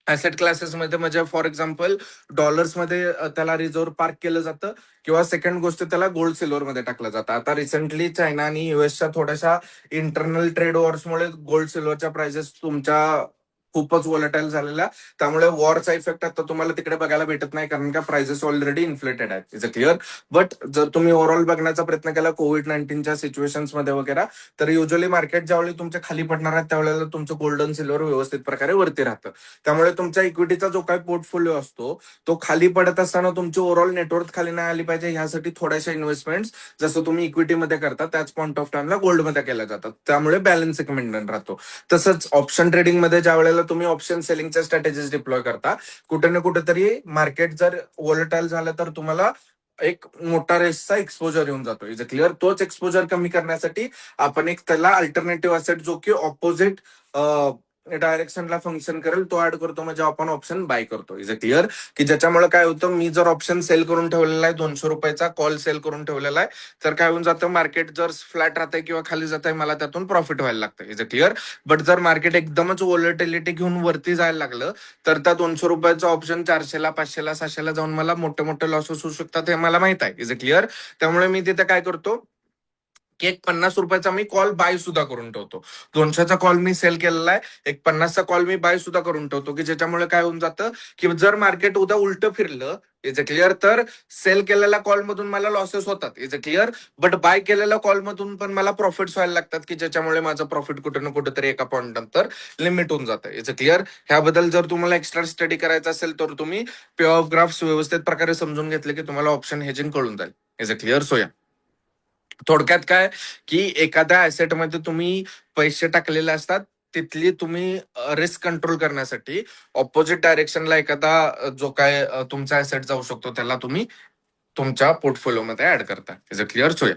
ऍसेट क्लासेसमध्ये, म्हणजे फॉर एक्झाम्पल डॉलर्समध्ये त्याला रिझर्व्ह पार्क केलं जातं, किंवा सेकंड गोष्ट त्याला गोल्ड सिल्वरमध्ये टाकलं जातं. आता रिसेंटली चायना आणि युएसच्या थोड्याशा इंटरनल ट्रेड वॉर्समुळे गोल्ड सिल्वरच्या प्राइसेस तुमच्या खूपच वॉलेटाईल झालेल्या, त्यामुळे वॉरचा इफेक्ट आता तुम्हाला तिकडे बघायला भेटत नाही, कारण का प्राइसेस ऑलरेडी इन्फ्लेटेड आहेत. Is a clear. बट जर तुम्ही ओव्हरऑल बघण्याचा प्रयत्न केला कोविड-19च्या सिच्युएशन्स मध्ये वगैरे, तर युजली मार्केट ज्यावेळी तुमच्या खाली पडणार आहे त्यावेळेला तुमचं गोल्डन सिल्वर व्यवस्थित प्रकारे वरती राहतं. त्यामुळे तुमच्या इक्विटीचा जो काही पोर्टफोलिओ असतो तो खाली पडत असताना तुमची ओव्हरऑल नेटवर्थ खाली नाही आली पाहिजे, ह्यासाठी थोड्याशा इन्व्हेस्टमेंट जसं तुम्ही इक्विटीमध्ये करता त्याच पॉईंट ऑफ टाइमला गोल्डमध्ये केल्या जातात. त्यामुळे बॅलन्स एक मेंटेन राहतो. तसंच ऑप्शन ट्रेडिंगमध्ये ज्या वेळेला तुम्ही ऑप्शन सेलिंगच्या स्ट्रॅटेजीज डिप्लॉय करता, कुठे ना कुठेतरी मार्केट जर वॉलेटाईल झालं तर तुम्हाला एक मोठा रेसचा एक्सपोजर येऊन जातो. Is a clear. तोच एक्सपोजर कमी करण्यासाठी आपण एक त्याला अल्टरनेटिव्ह असेट जो की ऑपोजिट डायरेक्शनला फंक्शन करेल तो ऍड करतो, म्हणजे आपण ऑप्शन बाय करतो. Is a clear. की ज्याच्यामुळे काय होतं, मी जर ऑप्शन सेल करून ठेवलेला आहे 200 रुपयाचा कॉल सेल करून ठेवलेला आहे, तर काय होऊन जातं, मार्केट जर फ्लॅट राहतंय किंवा खाली जात आहे, मला त्यातून प्रॉफिट व्हायला लागतं. Is a clear. बट जर मार्केट एकदमच वॉलेटिलिटी घेऊन वरती जायला लागलं, तर त्या 200 रुपयाचं ऑप्शन 400ला, 500ला, 600ला जाऊन मला मोठे मोठे लॉसेस होऊ शकतात, हे मला माहित आहे. Is a clear. त्यामुळे मी तिथे काय करतो की एक 50 रुपयाचा मी कॉल बाय सुद्धा करून ठेवतो. 200चा कॉल मी सेल केलेला आहे, एक 50चा कॉल मी बाय सुद्धा करून ठेवतो, की ज्याच्यामुळे काय होऊन जातं की जर मार्केट उद्या उलट फिरलं, इज अ क्लिअर, तर सेल केलेल्या कॉल मधून मला लॉसेस होतात. Is a clear. But by केलेल्या कॉल मधून पण मला प्रॉफिट्स व्हायला लागतात, की ज्याच्यामुळे माझं प्रॉफिट कुठे ना कुठेतरी एका पॉईंट नंतर लिमिट होऊन जातं. Is a clear. ह्याबद्दल जर तुम्हाला एक्स्ट्रा स्टडी करायचा असेल तर तुम्ही पे ग्राफ्स व्यवस्थित प्रकारे समजून घेतले की तुम्हाला ऑप्शन हेजिंग कळून जाईल. Is a clear. सो या थोडक्यात काय की एखाद्या ऍसेटमध्ये तुम्ही पैसे टाकलेले असतात, तिथली तुम्ही रिस्क कंट्रोल करण्यासाठी ऑपोजिट डायरेक्शनला एखादा जो काय तुमचा ऍसेट जाऊ शकतो त्याला तुम्ही तुमच्या पोर्टफोलिओमध्ये ऍड करता. Is a clear. सोय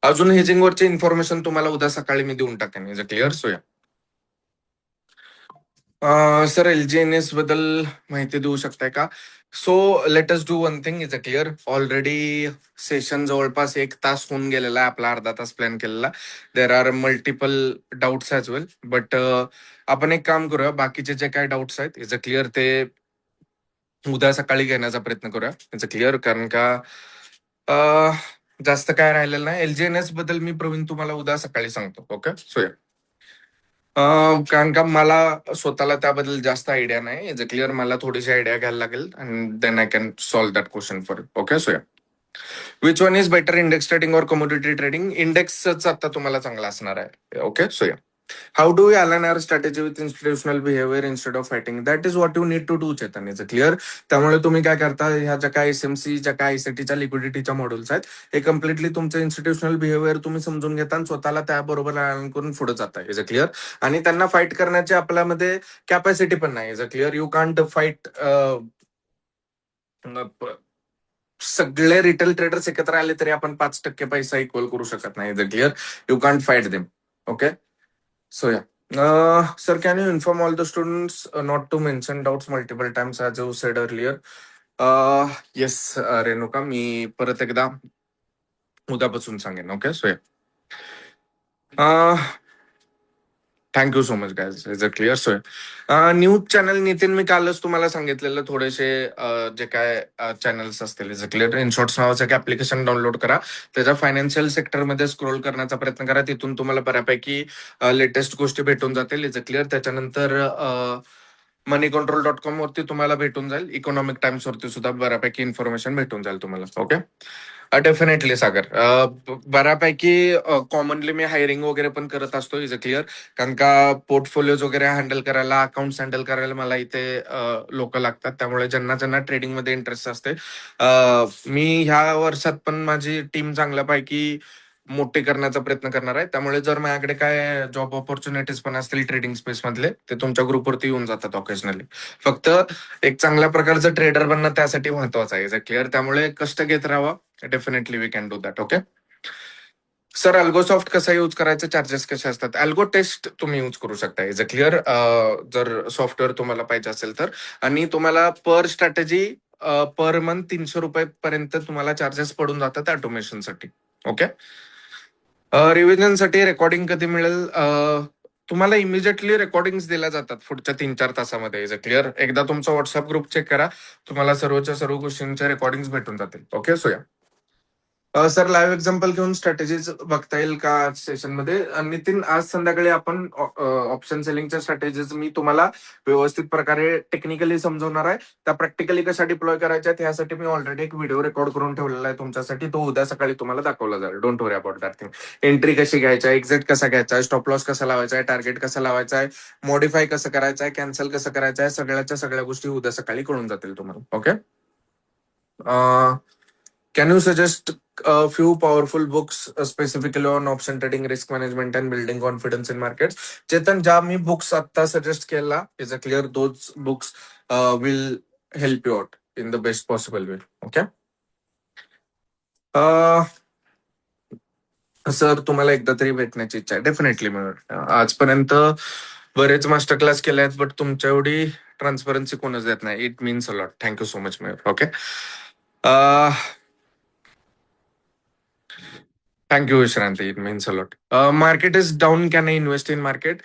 अजून हेजिंग वरची इन्फॉर्मेशन तुम्हाला उद्या सकाळी मी देऊन टाकेन. Is a clear. Soya sir LGNS बद्दल माहिती देऊ शकताय का? So let us do one thing. Is a clear. Already session जवळपास 1 तास होऊन गेलेला आहे, आपला अर्धा तास प्लॅन केलेला. There are multiple doubts as well, but आपण एक काम करूया, बाकीचे जे काही डाऊट्स आहेत इज अ क्लिअर ते उद्या सकाळी घेण्याचा प्रयत्न करूया. Is a clear. कारण का जास्त काय राहिलेलं नाही. LGNS बद्दल मी प्रवीण तुम्हाला उद्या सकाळी सांगतो. ओके. सो कारण का मला स्वतःला त्याबद्दल जास्त आयडिया नाही. Is a clear. मला थोडीशी आयडिया घ्यायला लागेल and then I can solve that question for okay. So which one is better, index trading और कमोडिटी ट्रेडिंग? इंडेक्सच आता तुम्हाला चांगला असणार आहे. Okay. So how do you align our strategy with institutional behaviour instead of fighting? That is what you need to do, Chetan. Is clear. त्यामुळे तुम्ही काय करता, ह्या ज्या काय SMC, ज्या काय ICTच्या लिक्विडिटीच्या मॉड्यूल्स आहेत, हे कम्प्लिटली तुमचं इन्स्टिट्यूशनल बिहेवियर तुम्ही समजून घेता आणि स्वतःला त्याबरोबर अलाइन करून पुढे जाता. Is a clear. आणि त्यांना फाईट करण्याची आपल्यामध्ये कॅपॅसिटी पण नाही. Is a clear. You can't fight सगळे रिटेल ट्रेडर्स एकत्र आले तरी आपण 5% पैसा इक्वल करू शकत नाही. Is a clear. You can't fight them. Okay. So yeah. Sir, can you inform all the students not to mention doubts multiple times as you said earlier? Yes, Renuka, मी परत एकदा उद्यापासून सांगेन. Okay. So thank you so much guys. Is a clear. So news channel Nitin, मी कालच तुम्हाला सांगितलेलं थोडेसे जे काय चॅनल्स असतील. Is a clear. इनशॉर्ट्स नावाचं एक ऍप्लिकेशन डाउनलोड करा, त्याच्या फायनान्शियल सेक्टरमध्ये स्क्रोल करण्याचा प्रयत्न करा, तिथून तुम्हाला बऱ्यापैकी लेटेस्ट गोष्टी भेटून जातील. Is a clear. त्याच्यानंतर moneycontrol.com वरती तुम्हाला भेटून जाईल. इकॉनॉमिक टाइम्स वरती सुद्धा बऱ्यापैकी इन्फॉर्मेशन भेटून जाईल तुम्हाला. ओके. डेफिनेटली सागर. बऱ्यापैकी कॉमनली मी हायरिंग वगैरे पण करत असतो. Is a clear. कारण का पोर्टफोलिओज वगैरे हँडल करायला, अकाउंट्स हँडल करायला मला इथे लोक लागतात. त्यामुळे ज्यांना ज्यांना ट्रेडिंगमध्ये इंटरेस्ट असते, मी ह्या वर्षात पण माझी टीम चांगल्यापैकी मोठे करण्याचा प्रयत्न करणार आहे. त्यामुळे जर माझ्याकडे काय जॉब ऑपॉर्च्युनिटीज पण असतील ट्रेडिंग स्पेस मधले, ते तुमच्या ग्रुपवरती येऊन जातात ऑकेजनली. फक्त एक चांगल्या प्रकारचं ट्रेडर बनणं त्यासाठी महत्वाचं आहे. Is a clear? त्यामुळे कष्ट घेत राहावा. Definitely we can do that. Okay sir, Algosoft कसा यूज करायचं, चार्जेस कसे असतात? अल्गो टेस्ट तुम्ही यूज करू शकता. Is a clear? जर सॉफ्टवेअर तुम्हाला पाहिजे असेल तर. आणि तुम्हाला पर स्ट्रॅटेजी पर मंथ ₹300 पर्यंत तुम्हाला चार्जेस पडून जातात ऑटोमेशनसाठी. ओके रिव्हिजनसाठी रेकॉर्डिंग कधी मिळेल? तुम्हाला इमिजिएटली रेकॉर्डिंग दिल्या जातात पुढच्या 3-4 तासामध्ये. Is a clear? एकदा तुमचा व्हॉट्सअप ग्रुप चेक करा, तुम्हाला सर्वच्या सर्व गोष्टींच्या रेकॉर्डिंग भेटून जातील. Okay so yeah sir, live example घेऊन स्ट्रॅटेजीज बघता येईल का सेशन मध्ये? नितीन, आज संध्याकाळी आपण ऑप्शन सेलिंगच्या स्ट्रॅटेजीज मी तुम्हाला व्यवस्थित प्रकारे टेक्निकली समजवणार आहे. त्या प्रॅक्टिकली कशा डिप्लॉय करायच्या त्यासाठी मी ऑलरेडी एक व्हिडिओ रेकॉर्ड करून ठेवलेला आहे तुमच्यासाठी. तो उद्या सकाळी तुम्हाला दाखवला जाईल. Don't worry about that thing. Entry कशी घ्यायची, एक्झिट कसा घ्यायचा आहे, स्टॉप लॉस कसा लावायचा आहे, टार्गेट कसं लावायचा आहे, मॉडिफाय कसं करायचं आहे, कॅन्सल कसं करायचं आहे, सगळ्याच्या सगळ्या गोष्टी उद्या सकाळी कळून जातील तुम्हाला. Okay can you suggest a few powerful books specifically on option trading, risk management, and building confidence in markets? Chetan, ज्या मी बुक्स आता सजेस्ट केला, is a clear, those books will help you out in the best possible way. Okay sir, तुम्हाला एकदा तरी भेटण्याची इच्छा आहे. Definitely मिळेल. आजपर्यंत बरेच मास्टर क्लास केले आहेत, बट तुमच्या एवढी ट्रान्सपरन्सी कोणच देत नाही. It means a lot. Thank you so much Mayur. Okay thank you Vishranti. It means a lot. Market is down, can I invest in market?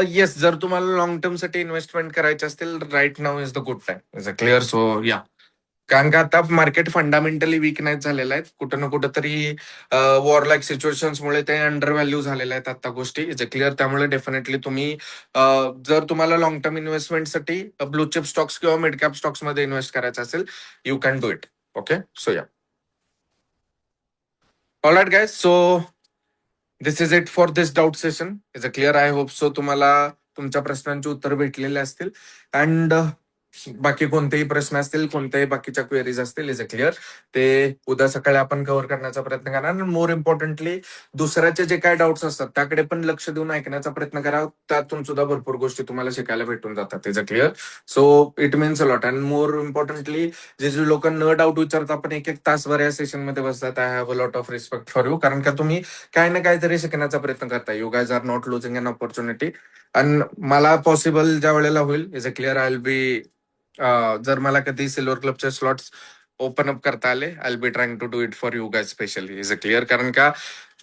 Yes, जर तुम्हाला लॉंग टर्म साठी इन्व्हेस्टमेंट करायचे असतील, right now is the good time. Is a clear? So yeah, कारण का आता market fundamentally weak नाही झालेलं आहे. कुठं ना कुठं तरी वॉर लाईक सिच्युएशन्समुळे ते अंडर व्हॅल्यू झालेले आहेत आता गोष्टी. Is a clear? त्यामुळे डेफिनेटली तुम्ही जर तुम्हाला लॉंग टर्म इन्व्हेस्टमेंटसाठी ब्लू चिप स्टॉक्स किंवा मिड कॅप स्टॉक्स मध्ये इन्व्हेस्ट करायचं असेल, you can do it. Okay so yeah all right guys. So this is it for this doubt session. Is a clear? I hope so तुम्हाला तुमच्या प्रश्नांची उत्तर भेटलेले असतील. अँड बाकी कोणतेही प्रश्न असतील, कोणत्याही बाकीच्या क्वेरीज असतील, इज अ क्लिअर, ते उद्या सकाळी आपण कव्हर करण्याचा प्रयत्न करणार. आणि मोर इम्पॉर्टंटली दुसऱ्याचे जे काय डाऊट्स असतात त्याकडे पण लक्ष देऊन ऐकण्याचा प्रयत्न करा. त्यातून सुद्धा भरपूर गोष्टी तुम्हाला शिकायला भेटून जातात. Is a clear? So it means a lot. And more importantly जे लोक न डाऊट विचारता पण एक एक तासभर या सेशन मध्ये बसतात, I have a lot of respect for you. कारण का तुम्ही काही ना काहीतरी शिकण्याचा प्रयत्न करताय. You guys are not losing an opportunity. आणि मला पॉसिबल ज्या वेळेला होईल, is a clear, I will be जर मला कधी सिल्वर क्लबचे स्लॉट्स ओपन अप करता आले, I will be trying to do it for you guys specially. Is a clear? कारण का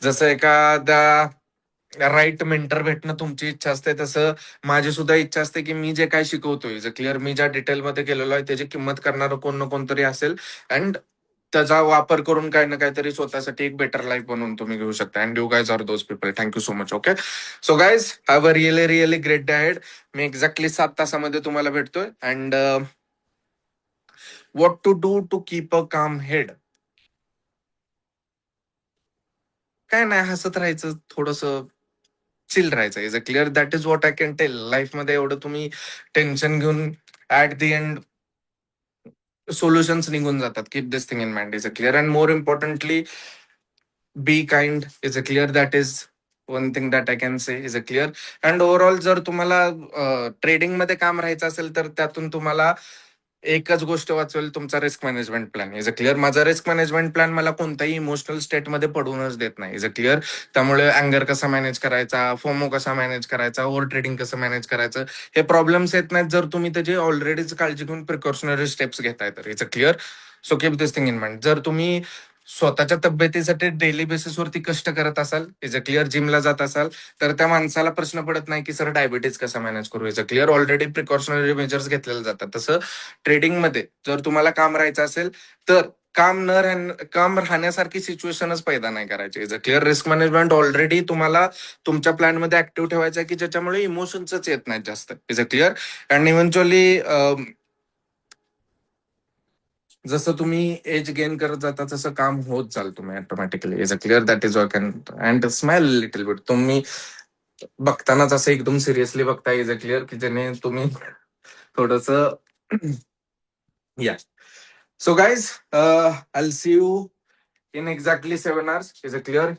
जसं एखादा राईट मेंटर भेटणं तुमची इच्छा असते, तसं माझी सुद्धा इच्छा असते की मी जे काय शिकवतोय, इज अ क्लिअर, मी ज्या डिटेलमध्ये गेलेलो आहे त्याची किंमत करणारं कोण ना कोणतरी असेल. अँड त्याचा वापर करून काही ना काहीतरी स्वतःसाठी एक बेटर लाईफ बनवून तुम्ही घेऊ शकता. And you guys are those people. Thank you so much. Okay so guys, have a really really great day ahead. मी एक्झॅक्टली 7 तासामध्ये तुम्हाला भेटतोय. And what to do to keep a calm head? काय नाही, हसत राहायचं, थोडस चिल राहायचं. Is a clear? That is what I can tell. Life मध्ये एवढं तुम्ही टेन्शन घेऊन ऍट दी एंड सोल्युशन्स निघून जातात. Keep this thing in mind. Is a clear? And more importantly be kind. Is a clear? That is one thing that I can say. Is a clear? And overall जर तुम्हाला trading मध्ये काम राहायचं असेल तर त्यातून तुम्हाला एकच गोष्ट वाचवेल, तुमचा risk management plan. Is a clear? माझा रिस्क मॅनेजमेंट प्लॅन मला कोणत्याही इमोशनल स्टेटमध्ये पडूनच देत नाही. Is a clear? त्यामुळे अँगर कसा मॅनेज करायचा, फोमो कसा मॅनेज करायचा, ओव्हर ट्रेडिंग कसं मॅनेज करायचं, हे प्रॉब्लेम्स येत नाहीत जर तुम्ही त्याची ऑलरेडीच काळजी घेऊन प्रिकॉशनरी स्टेप्स घेताय तर. Is a clear? So keep this thing in mind. जर तुम्ही स्वतःच्या तब्येतीसाठी डेली बेसिसवरती कष्ट करत असाल, इज अ क्लिअर, जिमला जात असाल, तर त्या माणसाला प्रश्न पडत नाही की सर डायबिटीज कसा मॅनेज करू. Is a clear? Already precautionary measures घेतलेले जातात. तसं ट्रेडिंगमध्ये जर तुम्हाला काम राहायचं असेल तर काम राहण्यासारखी सिच्युएशनच पैदा नाही करायची. Is a clear? Risk management already तुम्हाला तुमच्या प्लॅनमध्ये ऍक्टिव्ह ठेवायचं आहे की ज्याच्यामुळे इमोशन्सच येत नाहीत जास्त. Is a clear? And eventually जसं तुम्ही एज गेन करत जाता तसं काम होत चाल तुम्ही automatically. Is a clear? That is work. And smile little bit. तुम्ही बघतानाच असं एकदम सिरियसली बघताय, इज अ क्लिअर, की ज्याने तुम्ही थोडस या. So guys, I see you in exactly 7 hours. Is a clear.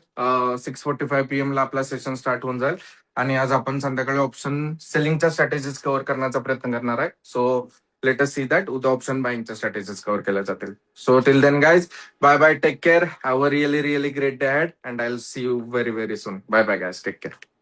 6:45 PM ला आपला सेशन स्टार्ट होऊन जाईल. आणि आज आपण संध्याकाळी ऑप्शन सेलिंगच्या स्ट्रॅटेजीज कव्हर करण्याचा प्रयत्न करणार आहे. So let us see that उद्या ऑप्शन बाईंगच्या स्ट्रॅटेजीज कव्हर केल्या जातील. So till then guys, bye bye, take care, have a really really great day ahead, and I'll see you very very soon. Bye bye guys, take care.